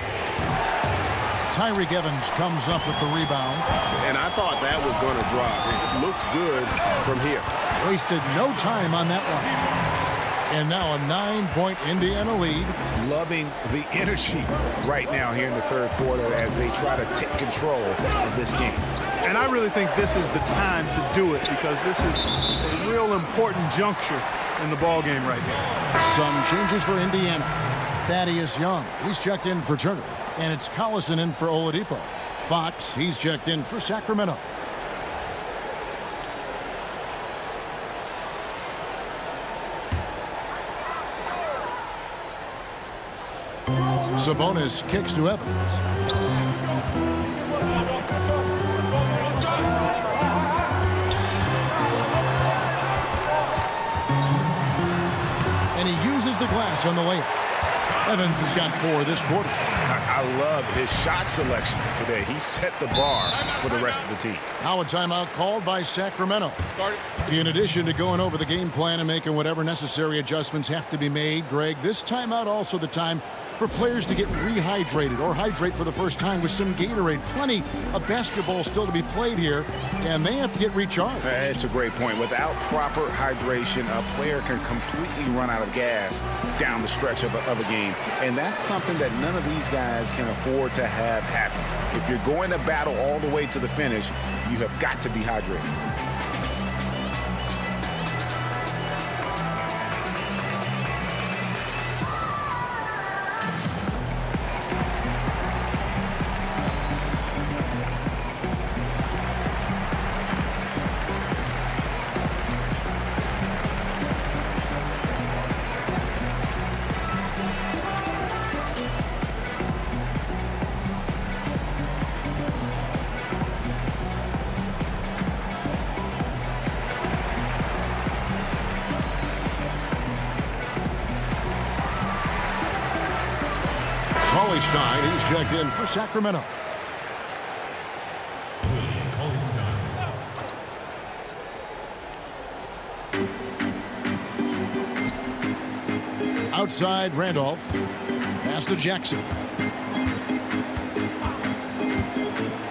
Tyreke Evans comes up with the rebound. And I thought that was going to drop. It looked good from here. Wasted no time on that one. And now a 9-point Indiana lead. Loving the energy right now here in the third quarter as they try to take control of this game. And I really think this is the time to do it because this is a real important juncture in the ball game right here. Some changes for Indiana. Thaddeus Young, he's checked in for Turner. And it's Collison in for Oladipo. Fox, he's checked in for Sacramento. Sabonis kicks to Evans. And he uses the glass on the layup. Evans has got 4 this quarter. I love his shot selection today. He set the bar for the rest of the team. Now a timeout called by Sacramento. In addition to going over the game plan and making whatever necessary adjustments have to be made, Greg, this timeout also the time for players to get rehydrated or hydrate for the first time with some Gatorade. Plenty of basketball still to be played here, and they have to get recharged. It's a great point. Without proper hydration, a player can completely run out of gas down the stretch of a game. And that's something that none of these guys can afford to have happen. If you're going to battle all the way to the finish, you have got to be hydrated. Stein, he's checked in for Sacramento. Outside Randolph. Pass to Jackson.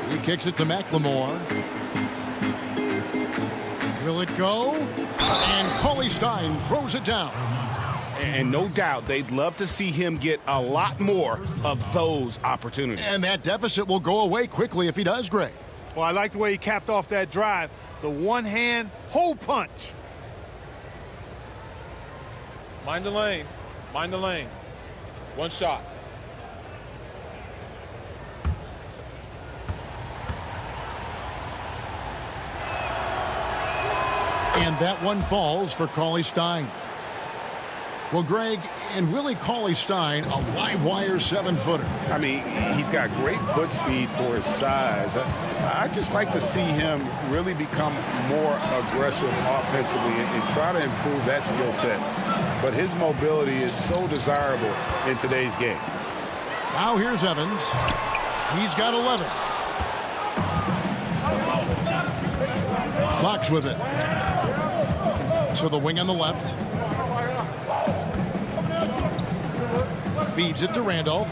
He kicks it to McLemore. Will it go? And Cauley Stein throws it down. And no doubt they'd love to see him get a lot more of those opportunities. And that deficit will go away quickly if he does, Greg. Well, I like the way he capped off that drive. The one-hand hole punch. Mind the lanes. Mind the lanes. One shot. And that one falls for Cauley Stein. Well, Greg, and Willie Cauley-Stein, a live wire 7-footer. I mean, he's got great foot speed for his size. I just like to see him really become more aggressive offensively and try to improve that skill set. But his mobility is so desirable in today's game. Now here's Evans. He's got 11. Fox with it. To the wing on the left. Feeds it to Randolph.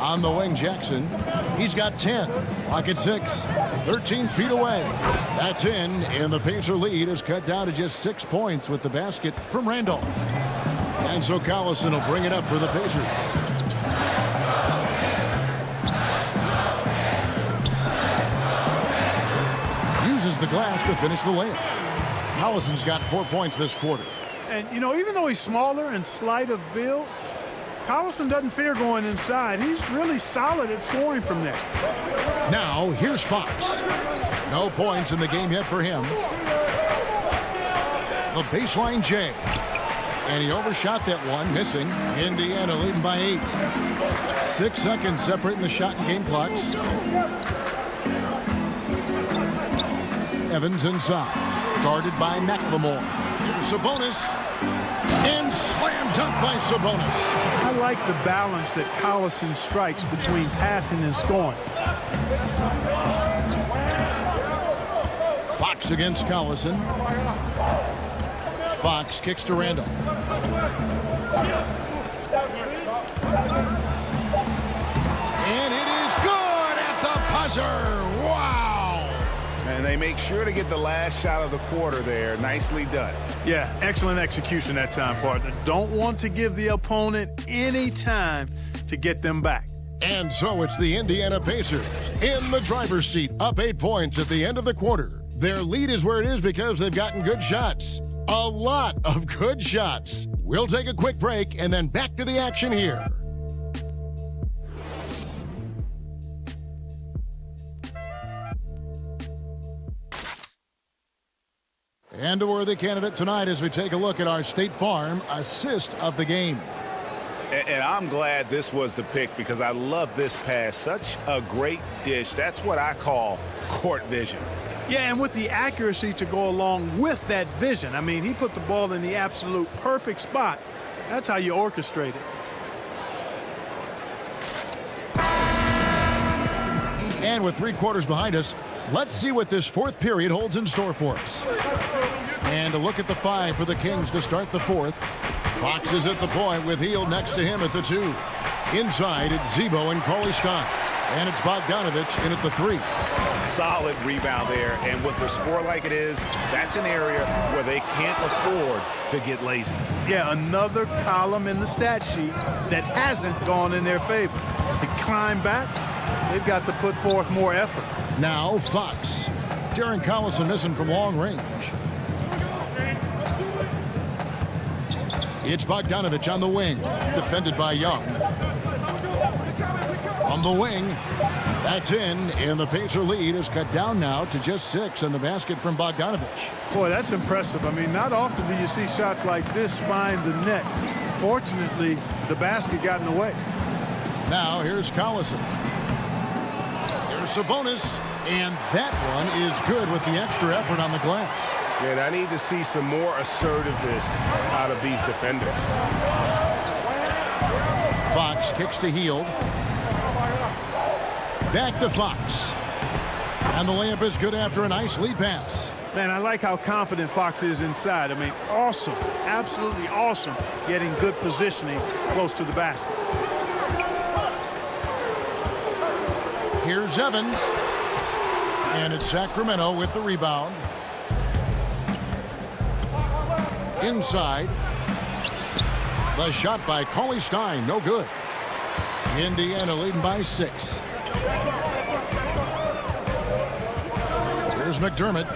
On the wing, Jackson. He's got 10. Clock at 6. 13 feet away. That's in, and the Pacer lead is cut down to just 6 points with the basket from Randolph. And so Collison will bring it up for the Pacers. Uses the glass to finish the layup. Collison's got 4 points this quarter. And, you know, even though he's smaller and slight of build, Collison doesn't fear going inside. He's really solid at scoring from there. Now, here's Fox. No points in the game yet for him. The baseline J. And he overshot that one, missing. Indiana leading by 8. 6 seconds separating the shot and game clocks. Evans inside. Guarded by McLemore. Here's Sabonis. And slam dunk by Sabonis. I like the balance that Collison strikes between passing and scoring. Fox against Collison. Fox kicks to Randolph. And it is good at the buzzer. Wow. And they make sure to get the last shot of the quarter there. Nicely done. Yeah, excellent execution that time, partner. Don't want to give the opponent any time to get them back. And so it's the Indiana Pacers in the driver's seat, up 8 points at the end of the quarter. Their lead is where it is because they've gotten good shots. A lot of good shots. We'll take a quick break and then back to the action here. And a worthy candidate tonight as we take a look at our State Farm assist of the game. And I'm glad this was the pick because I love this pass. Such a great dish. That's what I call court vision. Yeah, and with the accuracy to go along with that vision. I mean, he put the ball in the absolute perfect spot. That's how you orchestrate it. And with 3 quarters behind us, let's see what this 4th period holds in store for us. And a look at the 5 for the Kings to start the 4th. Fox is at the point with Hield next to him at the 2. Inside, it's Zebo and Cauley-Stein. And it's Bogdanovich in at the 3. Solid rebound there. And with the score like it is, that's an area where they can't afford to get lazy. Yeah, another column in the stat sheet that hasn't gone in their favor. To climb back, they've got to put forth more effort. Now Fox. Darren Collison missing from long range. It's Bogdanovich on the wing. Defended by Young. From the wing. That's in. And the Pacer lead is cut down now to just 6 on the basket from Bogdanovich. Boy, that's impressive. I mean, not often do you see shots like this find the net. Fortunately, the basket got in the way. Now here's Collison. Here's Sabonis. And that one is good with the extra effort on the glass. And I need to see some more assertiveness out of these defenders. Fox kicks to Hield. Back to Fox. And the layup is good after a nice lead pass. Man, I like how confident Fox is inside. I mean, awesome. Absolutely awesome getting good positioning close to the basket. Here's Evans. And it's Sacramento with the rebound. Inside. The shot by Cauley-Stein, no good. Indiana leading by 6. Here's McDermott.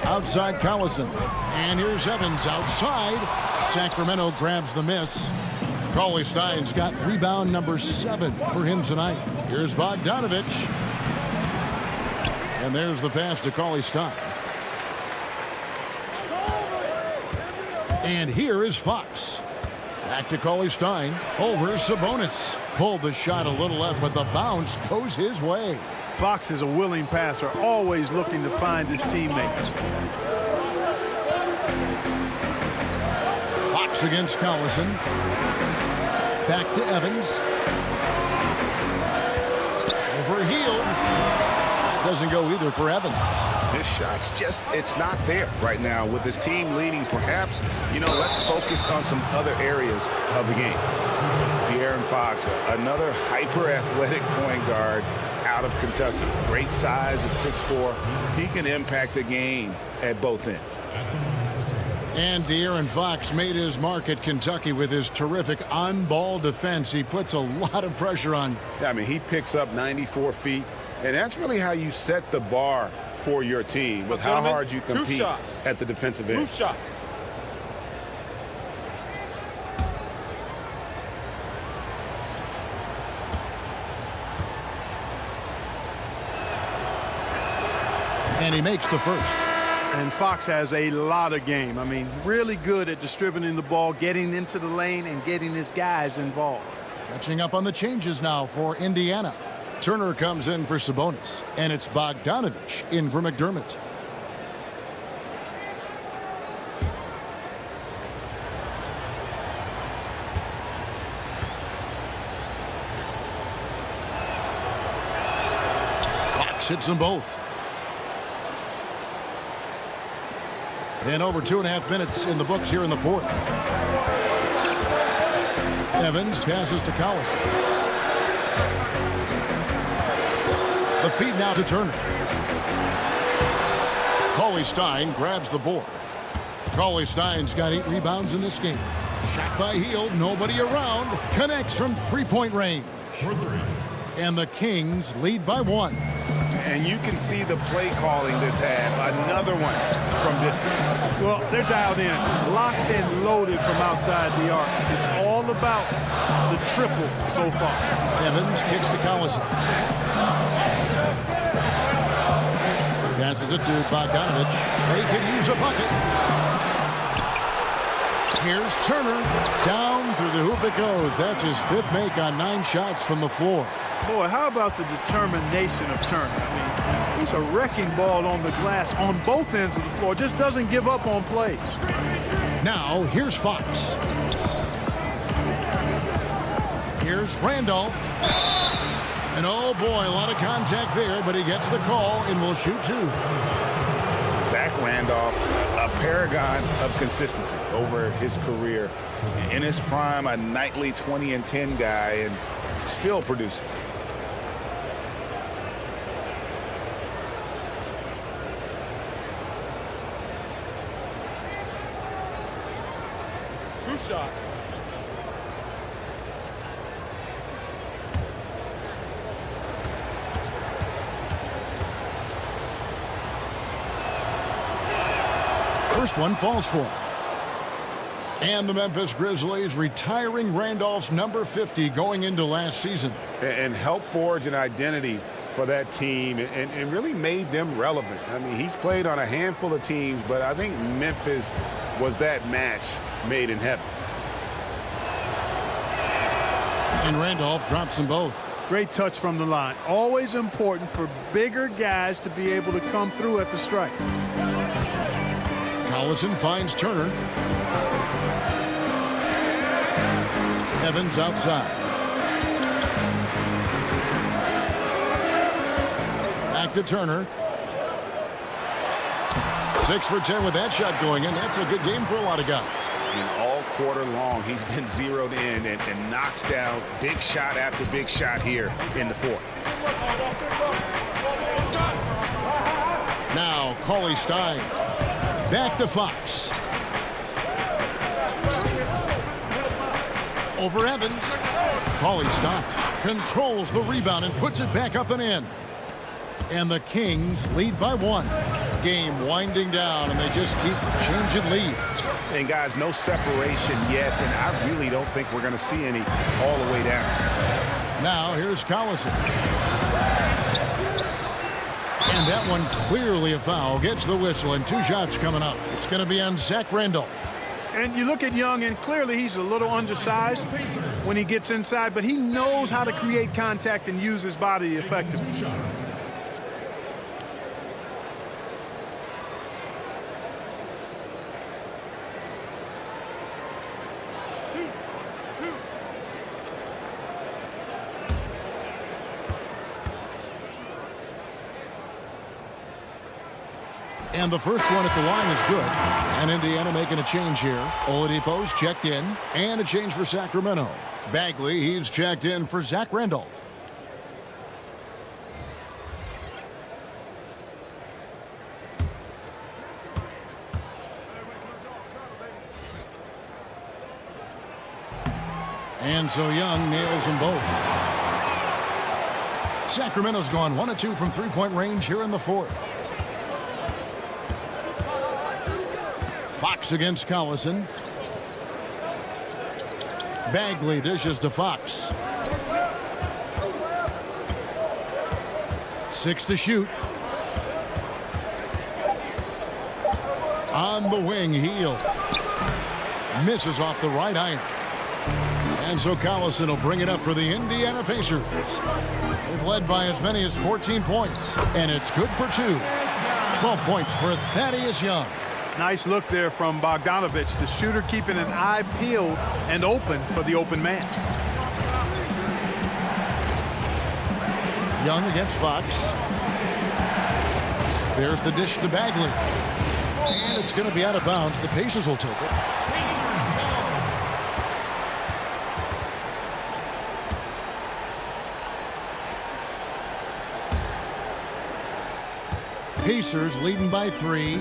Outside Collison. And here's Evans outside. Sacramento grabs the miss. Cauley Stein's got rebound number 7 for him tonight. Here's Bogdanovich. And there's the pass to Cauley Stein. And here is Fox. Back to Cauley Stein. Over Sabonis. Pulled the shot a little left, but the bounce goes his way. Fox is a willing passer, always looking to find his teammates. Fox against Collison. Back to Evans. Over Hield. Doesn't go either for Evans. His shot's just, it's not there right now with his team leading. Perhaps, let's focus on some other areas of the game. De'Aaron Fox, another hyper-athletic point guard out of Kentucky. Great size at 6'4". He can impact the game at both ends. And De'Aaron Fox made his mark at Kentucky with his terrific on-ball defense. He puts a lot of pressure on. Yeah, I mean, he picks up 94 feet, and that's really how you set the bar for your team, with how hard you compete at the defensive end. Move shots. And he makes the first. And Fox has a lot of game. I mean, really good at distributing the ball, getting into the lane, and getting his guys involved. Catching up on the changes now for Indiana. Turner comes in for Sabonis, and it's Bogdanovich in for McDermott. Fox hits them both. And over 2.5 minutes in the books here in the fourth. Evans passes to Collison. The feed now to Turner. Cauley Stein grabs the board. Cauley Stein's got 8 rebounds in this game. Shot by Hield, nobody around. Connects from 3-point range. And the Kings lead by 1. And you can see the play calling this half. Another one from distance. Well, they're dialed in, locked and loaded from outside the arc. It's all about the triple so far. Evans kicks to Collison. Passes it to Bogdanovich. They could use a bucket. Here's Turner. Down through the hoop it goes. That's his 5th make on 9 shots from the floor. Boy, how about the determination of Turner? I mean, he's a wrecking ball on the glass on both ends of the floor. Just doesn't give up on plays. Now, here's Fox. Here's Randolph. And oh boy, a lot of contact there, but he gets the call and will shoot 2. Zach Randolph, a paragon of consistency over his career. In his prime, a nightly 20 and 10 guy, and still producing. Two shots. First one falls for him. And the Memphis Grizzlies retiring Randolph's number 50 going into last season. And helped forge an identity for that team and really made them relevant. I mean, he's played on a handful of teams, but I think Memphis was that match made in heaven. And Randolph drops them both. Great touch from the line. Always important for bigger guys to be able to come through at the strike. Collison finds Turner. Evans outside. Back to Turner. 6 for 10 with that shot going in. That's a good game for a lot of guys. I mean, all quarter long, he's been zeroed in and knocks down big shot after big shot here in the fourth. Now, Cauley Stein. Back to Fox. Over Evans. Cauley Stein controls the rebound and puts it back up and in. And the Kings lead by 1. Game winding down, and they just keep changing leads. And guys, no separation yet, and I really don't think we're going to see any all the way down. Now here's Collison. And that one clearly a foul. Gets the whistle, and 2 shots coming up. It's going to be on Zach Randolph. And you look at Young, and clearly he's a little undersized when he gets inside, but he knows how to create contact and use his body effectively. And the first one at the line is good. And Indiana making a change here. Oladipo's checked in. And a change for Sacramento. Bagley, he's checked in for Zach Randolph. And so Young nails them both. Sacramento's gone 1 of 2 from three-point range here in the 4th. Fox against Collison. Bagley dishes to Fox. 6 to shoot. On the wing, Heel. Misses off the right iron. And so Collison will bring it up for the Indiana Pacers. They've led by as many as 14 points. And it's good for 2. 12 points for Thaddeus Young. Nice look there from Bogdanovich, the shooter keeping an eye peeled and open for the open man. Young against Fox. There's the dish to Bagley. And it's going to be out of bounds. The Pacers will take it. Pacers leading by 3.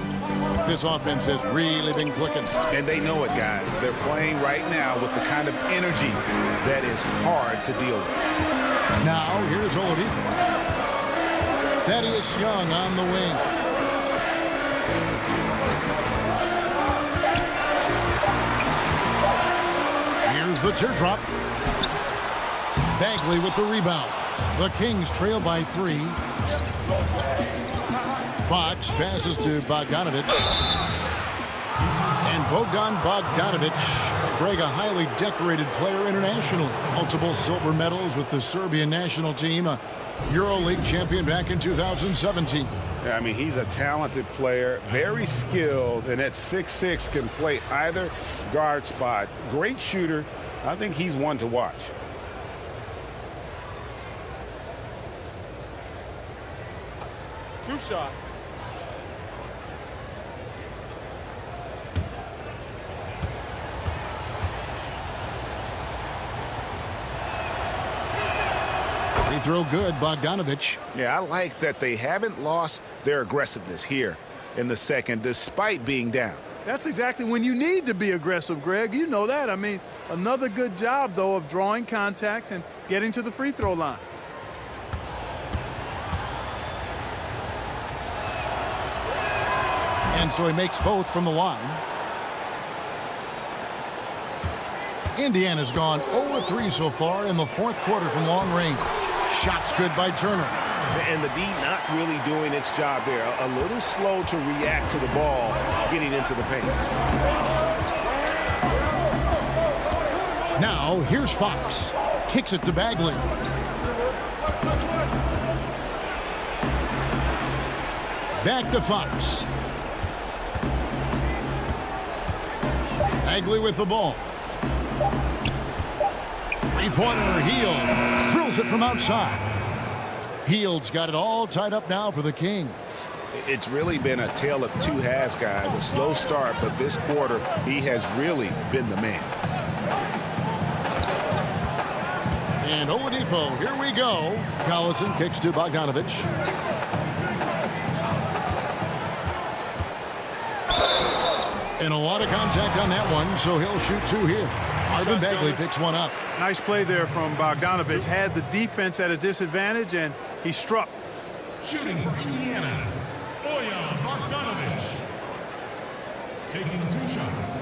This offense has really been clicking. And they know it, guys. They're playing right now with the kind of energy that is hard to deal with. Now, here's Oladipo. Thaddeus Young on the wing. Here's the teardrop. Bagley with the rebound. The Kings trail by 3. Fox passes to Bogdanovich. And Bogdan Bogdanovich, Greg, a highly decorated player internationally. Multiple silver medals with the Serbian national team, a EuroLeague champion back in 2017. Yeah, I mean, he's a talented player, very skilled, and at 6'6" can play either guard spot. Great shooter. I think he's one to watch. Two shots. Free throw good, Bogdanovich. Yeah, I like that they haven't lost their aggressiveness here in the second, despite being down. That's exactly when you need to be aggressive, Greg. You know that. I mean, another good job, though, of drawing contact and getting to the free throw line. And so he makes both from the line. Indiana's gone 0-3 so far in the 4th quarter from long range. Shots good by Turner. And the D not really doing its job there. A little slow to react to the ball getting into the paint. Now, here's Fox. Kicks it to Bagley. Back to Fox. Bagley with the ball. Three-pointer, Hield. Drills it from outside. Hield's got it all tied up now for the Kings. It's really been a tale of two halves, guys. A slow start, but this quarter, he has really been the man. And Oladipo, here we go. Collison kicks to Bogdanovich. And a lot of contact on that one, so he'll shoot 2 here. Marvin Bagley picks one up. Nice play there from Bogdanovich. Had the defense at a disadvantage, and he struck. Shooting for Indiana, Bojan Bogdanovic. Taking 2 shots.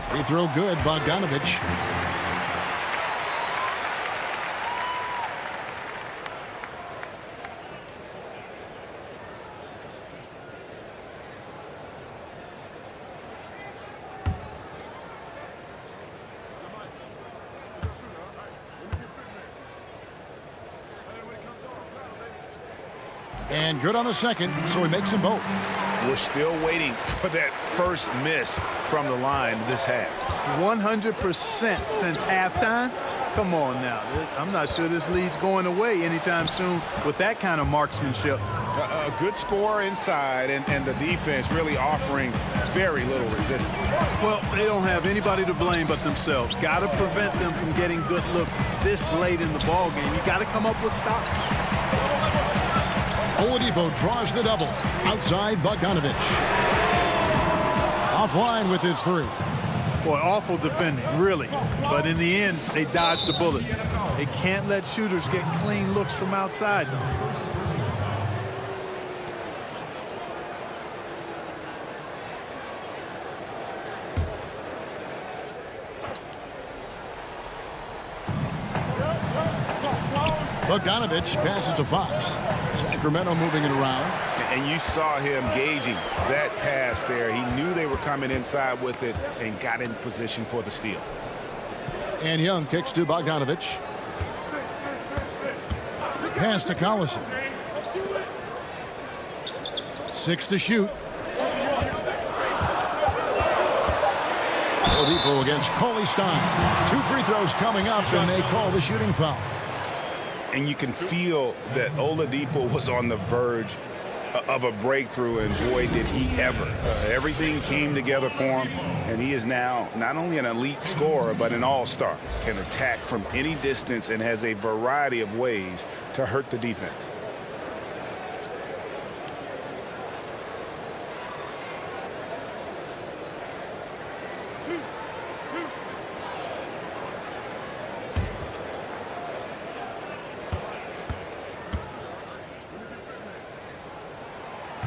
Free throw good, Bogdanovic. And good on the second, so he makes them both. We're still waiting for that first miss from the line this half. 100% since halftime. Come on now. I'm not sure this lead's going away anytime soon with that kind of marksmanship. A good score inside, and the defense really offering very little resistance. Well, they don't have anybody to blame but themselves. Got to prevent them from getting good looks this late in the ball game. You got to come up with stops. Oladipo draws the double. Outside, Bogdanovic. Offline with his 3. Boy, awful defending, really. But in the end, they dodged the bullet. They can't let shooters get clean looks from outside. Bogdanovic passes to Fox. Sacramento moving it around. And you saw him gauging that pass there. He knew they were coming inside with it and got in position for the steal. And Young kicks to Bogdanovic. Pass to Collison. 6 to shoot. Oladipo against Cauley Stein. 2 free throws coming up, and they call the shooting foul. And you can feel that Oladipo was on the verge of a breakthrough, and boy, did he ever. Everything came together for him, and he is now not only an elite scorer, but an all-star. Can attack from any distance and has a variety of ways to hurt the defense.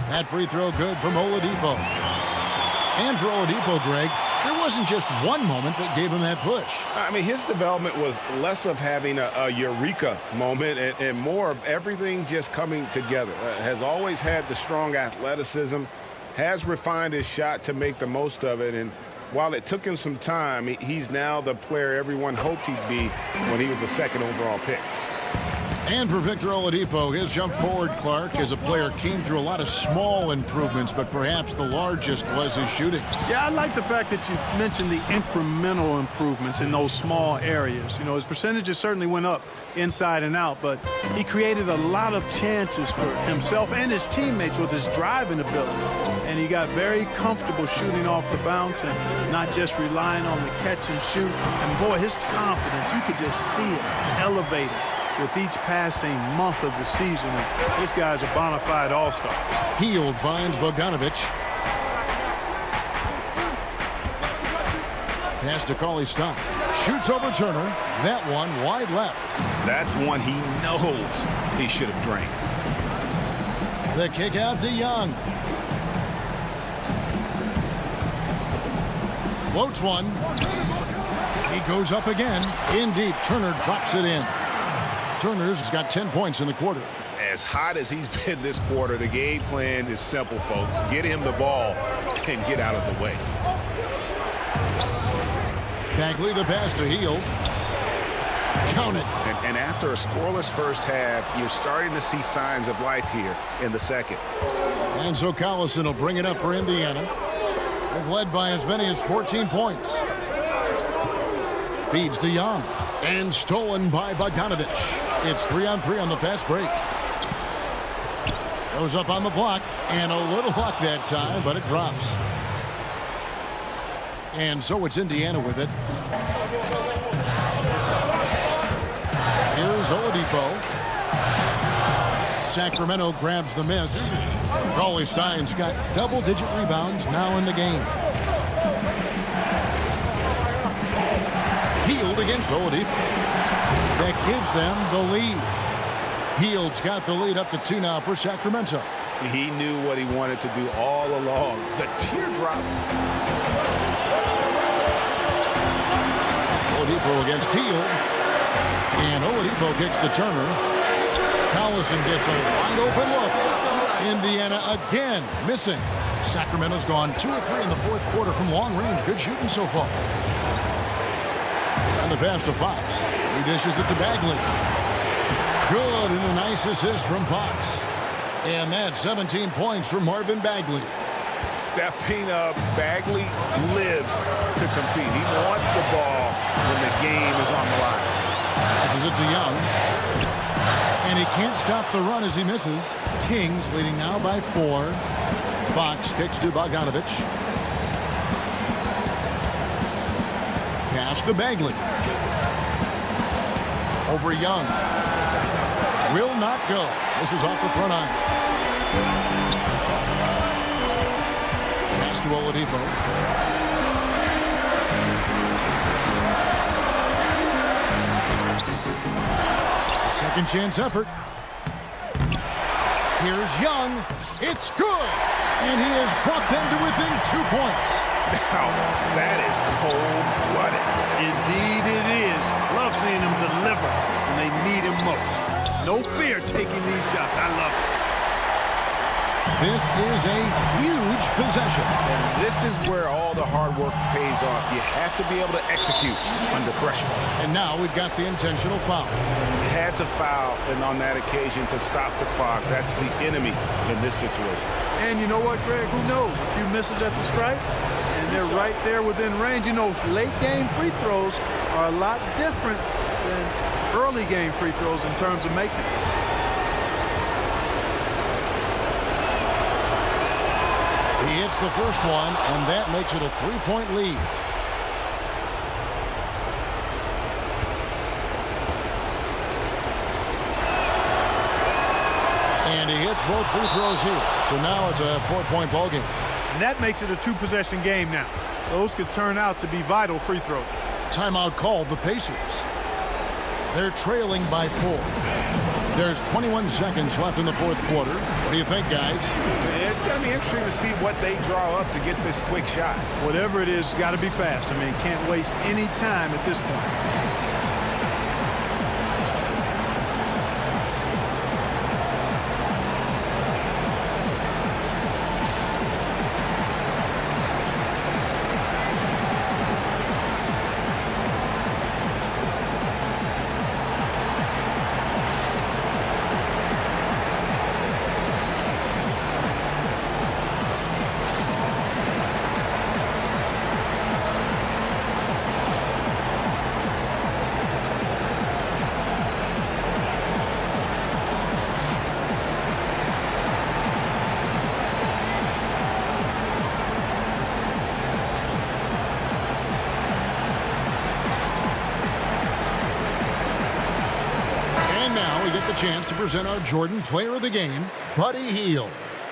That free throw good from Oladipo. And for Oladipo, Greg, there wasn't just one moment that gave him that push. I mean, his development was less of having a eureka moment and more of everything just coming together. Has always had the strong athleticism, has refined his shot to make the most of it, and while it took him some time, he's now the player everyone hoped he'd be when he was the 2nd overall pick. And for Victor Oladipo, his jump forward, Clark, as a player, came through a lot of small improvements, but perhaps the largest was his shooting. Yeah, I like the fact that you mentioned the incremental improvements in those small areas. You know, his percentages certainly went up inside and out, but he created a lot of chances for himself and his teammates with his driving ability. And he got very comfortable shooting off the bounce and not just relying on the catch and shoot. And boy, his confidence, you could just see it elevated with each passing month of the season. And this guy's a bona fide all-star. Hield finds Bogdanovic. Pass to Cauley Stein. Shoots over Turner. That one wide left. That's one he knows he should have drained. The kick out to Young. Floats one. He goes up again. In deep. Turner drops it in. Turner's got 10 points in the quarter. As hot as he's been this quarter, the game plan is simple, folks. Get him the ball and get out of the way. Bagley the pass to Hield. Count it. And after a scoreless first half, you're starting to see signs of life here in the second. And so Collison will bring it up for Indiana. They've led by as many as 14 points. Feeds to Young. And stolen by Bogdanovic. It's 3-on-3 on the fast break. Goes up on the block. And a little luck that time, but it drops. And so it's Indiana with it. Oladipo. Sacramento grabs the miss. Cauley Stein's got double-digit rebounds now in the game. Hield against Oladipo. That gives them the lead. Hield's got the lead up to 2 now for Sacramento. He knew what he wanted to do all along. The teardrop. Oladipo against Hield. And Oladipo kicks to Turner. Collison gets a wide open look. Indiana again missing. Sacramento's gone 2 of 3 in the fourth quarter from long range. Good shooting so far. And the pass to Fox. He dishes it to Bagley. Good, and a nice assist from Fox. And that's 17 points for Marvin Bagley. Stepping up, Bagley lives to compete. He wants the ball when the game is on the line. Passes it to Young. And he can't stop the run as he misses. Kings leading now by 4. Fox kicks to Bogdanovich. Pass to Bagley. Over Young. Will not go. This is off the front iron. Pass to Oladipo. Second chance effort. Here's Young. It's good. And he has brought them to within 2 points. Now, that is cold-blooded. Indeed it is. Love seeing him deliver when they need him most. No fear taking these shots. I love it. This is a huge possession. And this is where all the hard work pays off. You have to be able to execute under pressure. And now we've got the intentional foul. You had to foul, and on that occasion to stop the clock. That's the enemy in this situation. And you know what, Greg? Who knows? A few misses at the stripe, and they're right there within range. You know, late game free throws are a lot different than early game free throws in terms of making. He hits the first one, and that makes it a 3-point lead. And he hits both free throws here. So now it's a 4-point ball game. And that makes it a 2-possession game now. Those could turn out to be vital free throws. Timeout called the Pacers. They're trailing by 4. There's 21 seconds left in the fourth quarter. What do you think, guys? It's going to be interesting to see what they draw up to get this quick shot. Whatever it is, got to be fast. I mean, can't waste any time at this point. Chance to present our Jordan Player of the Game, Buddy Hield.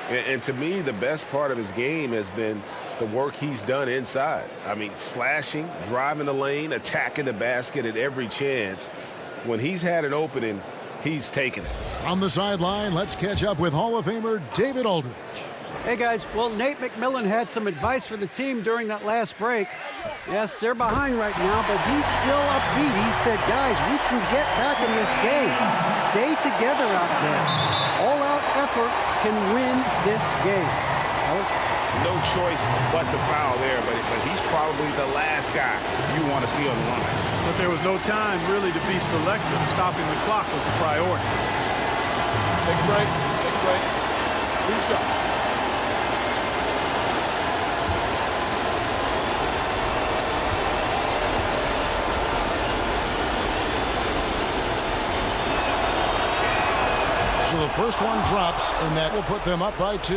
And to me, the best part of his game has been the work he's done inside. I mean, slashing, driving the lane, attacking the basket at every chance. When he's had an opening, he's taken it. On the sideline, let's catch up with Hall of Famer David Aldridge. Hey, guys. Well, Nate McMillan had some advice for the team during that last break. Yes, they're behind right now, but he's still upbeat. He said, guys, we can get back in this game. Stay together out there. All-out effort can win this game. No choice but to foul there, but he's probably the last guy you want to see on the line. But there was no time really to be selective. Stopping the clock was the priority. Take a break. Take a break. 2 shots. So the first one drops, and that will put them up by 2.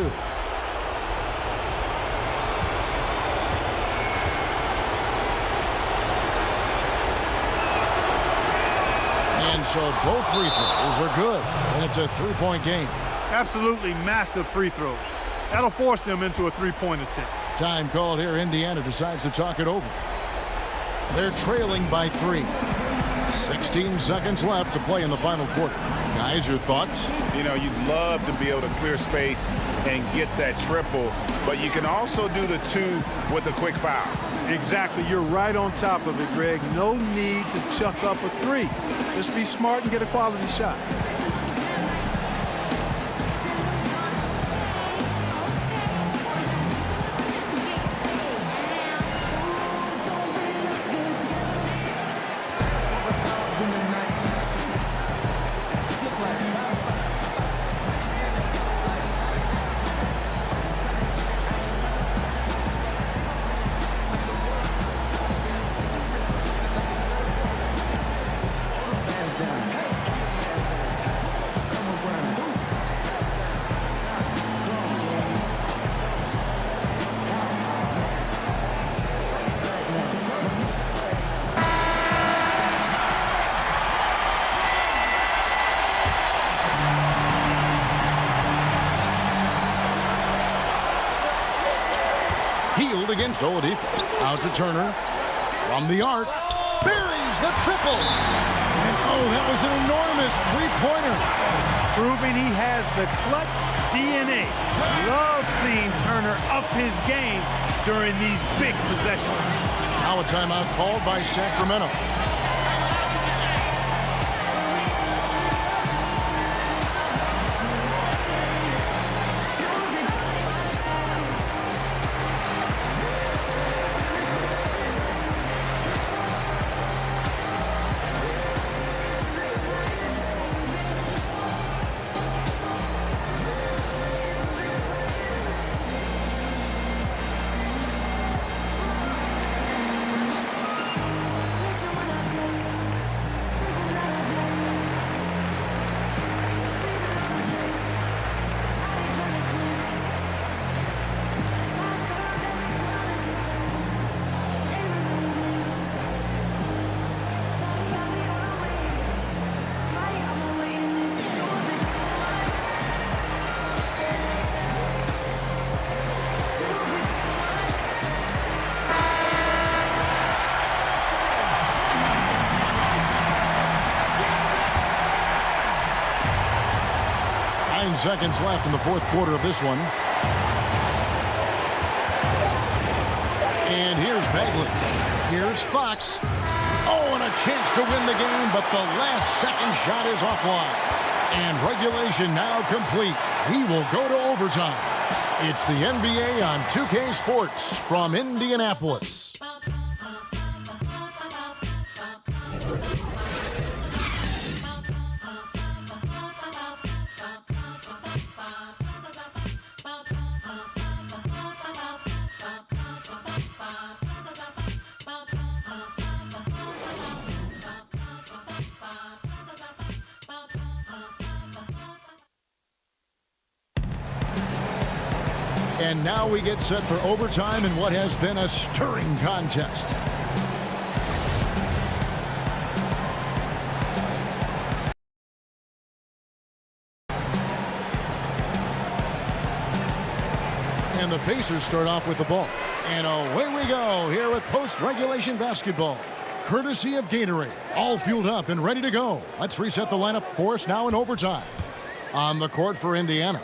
And And so both free throws are good, and it's a three-point game. Absolutely massive free throws. That'll force them into a three-point attempt. Time called here. Indiana decides to talk it over. They're trailing by 3. 16 seconds left to play in the final quarter. Guys, your thoughts? You know, you'd love to be able to clear space and get that triple, but you can also do the 2 with a quick foul. Exactly. You're right on top of it, Greg. No need to chuck up a 3. Just be smart and get a quality shot. Against Oladipo. Out to Turner. From the arc. Buries the triple. And oh, that was an enormous three-pointer. Proving he has the clutch DNA. Love seeing Turner up his game during these big possessions. Now a timeout called by Sacramento. Seconds left in the fourth quarter of this one. And here's Bagley. Here's Fox. Oh, and a chance to win the game, but the last second shot is offline. And regulation now complete. We will go to overtime. It's the NBA on 2K Sports from Indianapolis. And now we get set for overtime in what has been a stirring contest. And the Pacers start off with the ball. And away we go here with post-regulation basketball. Courtesy of Gatorade. All fueled up and ready to go. Let's reset the lineup for us now in overtime. On the court for Indiana.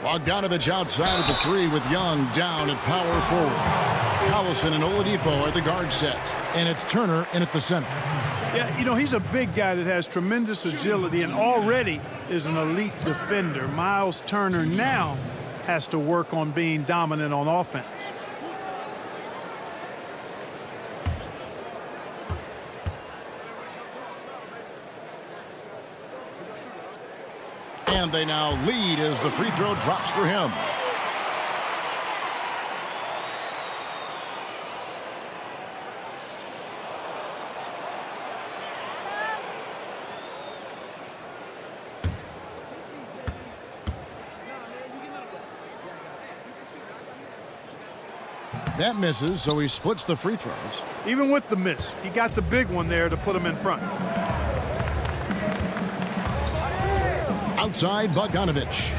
Bogdanovich outside of the 3 with Young down at power forward. Collison and Oladipo are the guard set. And it's Turner in at the center. Yeah, you know, he's a big guy that has tremendous agility and already is an elite defender. Miles Turner now has to work on being dominant on offense. And they now lead as the free throw drops for him. That misses, so he splits the free throws. Even with the miss, he got the big one there to put him in front. Outside Bogdanovich.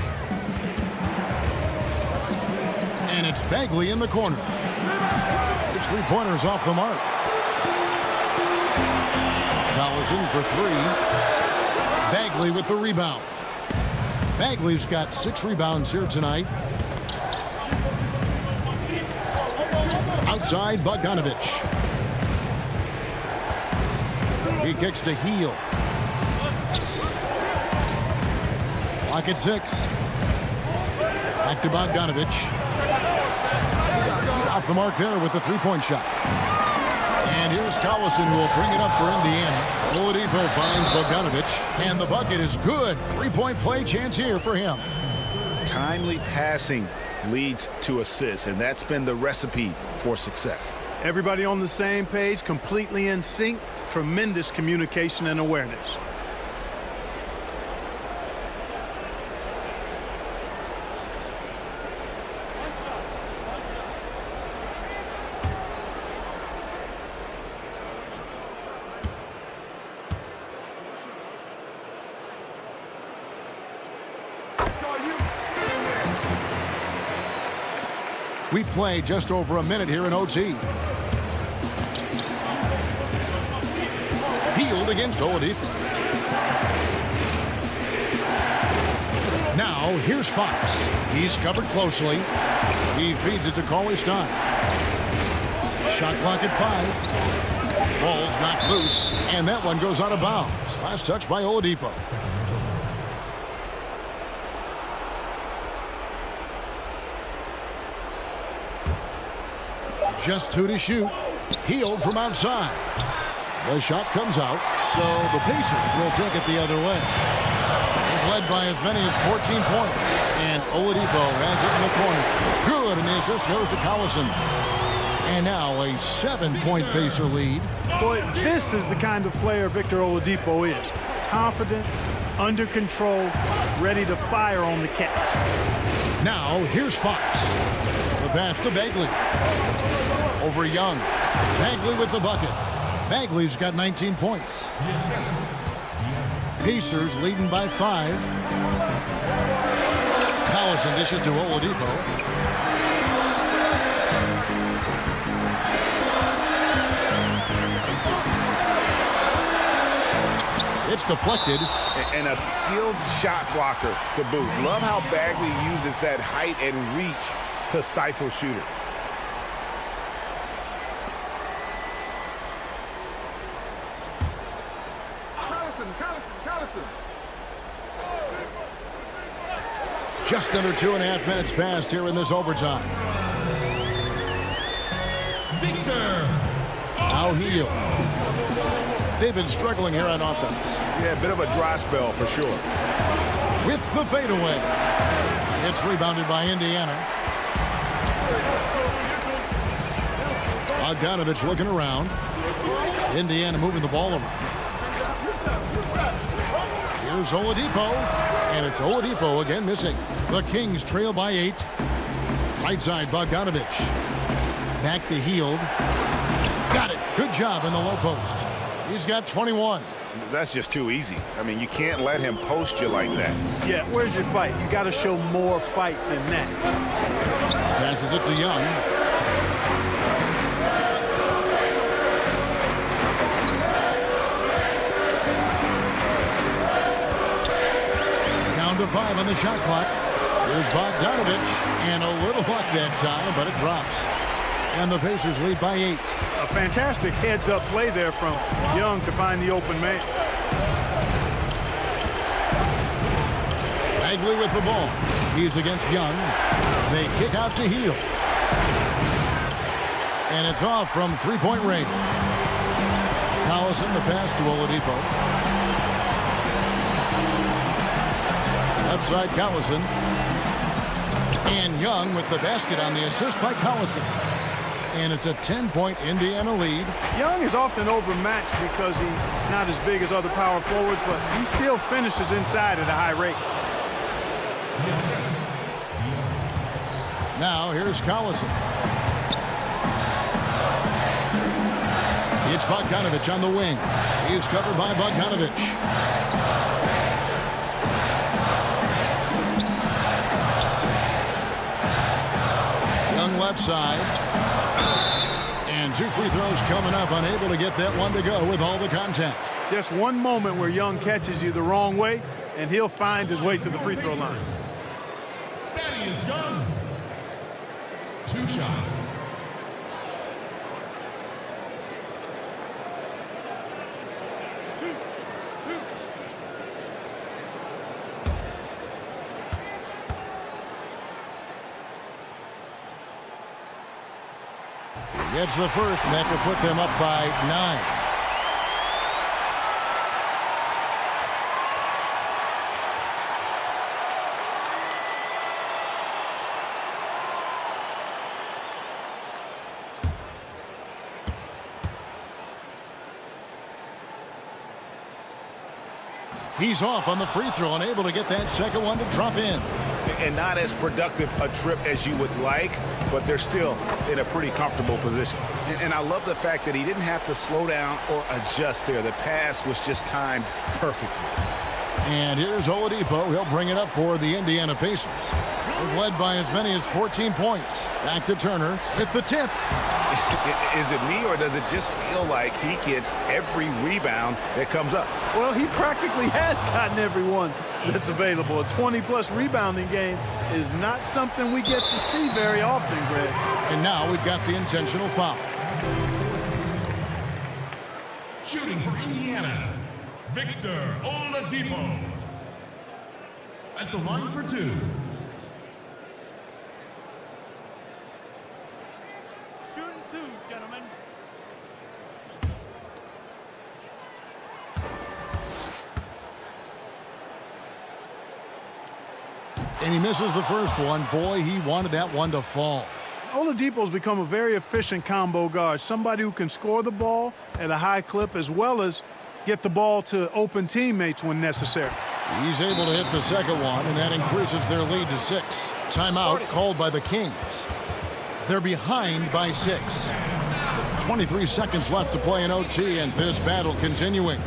And it's Bagley in the corner. His three-pointers off the mark. Collison for three. Bagley with the rebound. Bagley's got 6 rebounds here tonight. Outside Bogdanovich. He kicks to Heel. Clock at 6. Back to Bogdanovich. Off the mark there with the three-point shot. And here's Collison, who will bring it up for Indiana. Oladipo finds Bogdanovich, and the bucket is good. Three-point play chance here for him. Timely passing leads to assists, and that's been the recipe for success. Everybody on the same page, completely in sync. Tremendous communication and awareness. We play just over a minute here in OT. Healed against Oladipo. Now, here's Fox. He's covered closely. He feeds it to Cauley-Stein. Shot clock at 5. Ball's knocked loose, and that one goes out of bounds. Last touch by Oladipo. Just 2 to shoot. Healed from outside. The shot comes out, so the Pacers will take it the other way. They've led by as many as 14 points. And Oladipo has it in the corner. Good, and the assist goes to Collison. And now a 7-point Pacer lead. Boy, this is the kind of player Victor Oladipo is. Confident, under control, ready to fire on the catch. Now, here's Fox. The pass to Bagley. Over Young. Bagley with the bucket. Bagley's got 19 points. Pacers leading by 5. Collison dishes to Oladipo. It's deflected. And a skilled shot blocker to boot. Love how Bagley uses that height and reach to stifle shooters. Just under 2.5 minutes passed here in this overtime. Victor. Now Heel. They've been struggling here on offense. Yeah, a bit of a dry spell for sure. With the fadeaway. It's rebounded by Indiana. Bogdanovich looking around. Indiana moving the ball around. Here's Oladipo. And it's Oladipo again missing. The Kings trail by 8. Right side, Bogdanovich. Back to Healed. Got it. Good job in the low post. He's got 21. That's just too easy. I mean, you can't let him post you like that. Yeah, where's your fight? You got to show more fight than that. Passes it to Young. Down to 5 on the shot clock. Here's Bogdanovich. And a little luck that time, but it drops. And the Pacers lead by 8. A fantastic heads-up play there from Young to find the open man. Bagley with the ball. He's against Young. They kick out to Heel. And it's off from three-point range. Collison, the pass to Oladipo. Left side, Collison. And Young with the basket on the assist by Collison. And it's a 10-point Indiana lead. Young is often overmatched because he's not as big as other power forwards, but he still finishes inside at a high rate. Now here's Collison. It's Bogdanovich on the wing. He's covered by Bogdanovich. left side. And 2 free throws coming up, unable to get that one to go with all the contact. Just one moment where Young catches you the wrong way, and he'll find his way to the free throw line. Thaddeus Young. 2 shots. Gets the first, and that will put them up by 9. He's off on the free throw, unable to get that second one to drop in. And not as productive a trip as you would like, but they're still in a pretty comfortable position. And I love the fact that he didn't have to slow down or adjust there. The pass was just timed perfectly. And here's Oladipo. He'll bring it up for the Indiana Pacers. They've led by as many as 14 points. Back to Turner at the tip. Is it me, or does it just feel like he gets every rebound that comes up? Well, he practically has gotten every one that's available. A 20-plus rebounding game is not something we get to see very often, Greg. And now we've got the intentional foul. Shooting for Indiana, Victor Oladipo. At the line for 2. Shooting 2, gentlemen. And he misses the first one. Boy, he wanted that one to fall. Oladipo's become a very efficient combo guard, somebody who can score the ball at a high clip as well as get the ball to open teammates when necessary. He's able to hit the second one, and that increases their lead to 6. Timeout called by the Kings. They're behind by 6. 23 seconds left to play in OT, and this battle continuing.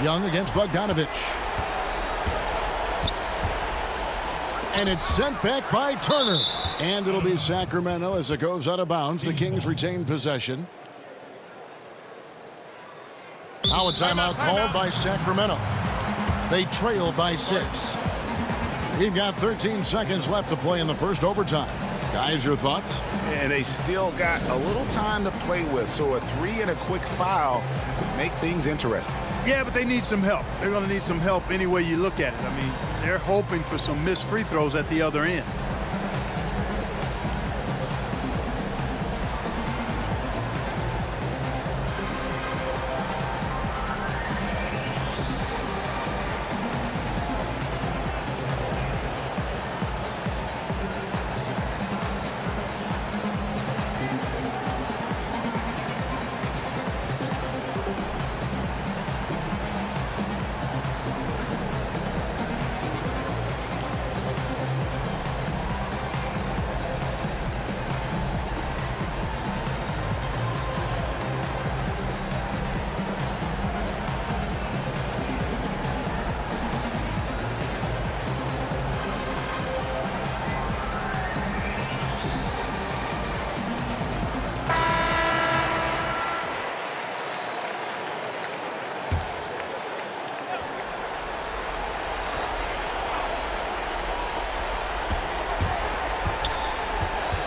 Young against Bogdanovich. And it's sent back by Turner. And it'll be Sacramento as it goes out of bounds. The Kings retain possession. Now a timeout called by Sacramento. They trail by 6. We've got 13 seconds left to play in the first overtime. Guys, your thoughts? And they still got a little time to play with, so a 3 and a quick foul would make things interesting. Yeah, but they need some help. They're going to need some help any way you look at it. I mean, they're hoping for some missed free throws at the other end.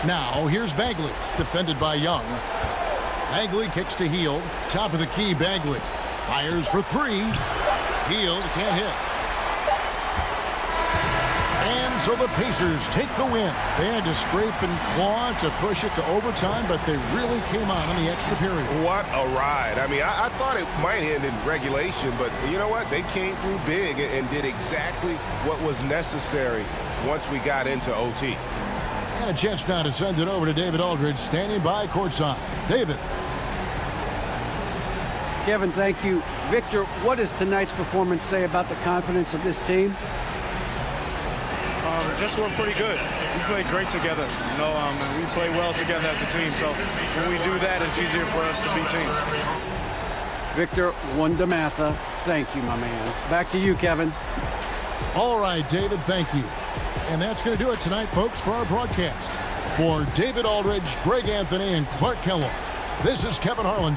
Now, here's Bagley, defended by Young. Bagley kicks to Hield. Top of the key, Bagley. Fires for three. Hield can't hit. And so the Pacers take the win. They had to scrape and claw to push it to overtime, but they really came on in the extra period. What a ride. I mean, I thought it might end in regulation, but you know what? They came through big and did exactly what was necessary once we got into OT. And a chance now to send it over to David Aldridge, standing by courtside. David. Kevin, thank you. Victor, what does tonight's performance say about the confidence of this team? Just we're pretty good. We play great together, you know, and we play well together as a team. So when we do that, it's easier for us to beat teams. Victor Wondermatha, thank you, my man. Back to you, Kevin. All right, David, thank you. And that's going to do it tonight, folks, for our broadcast. For David Aldridge, Greg Anthony, and Clark Kellogg, this is Kevin Harlan.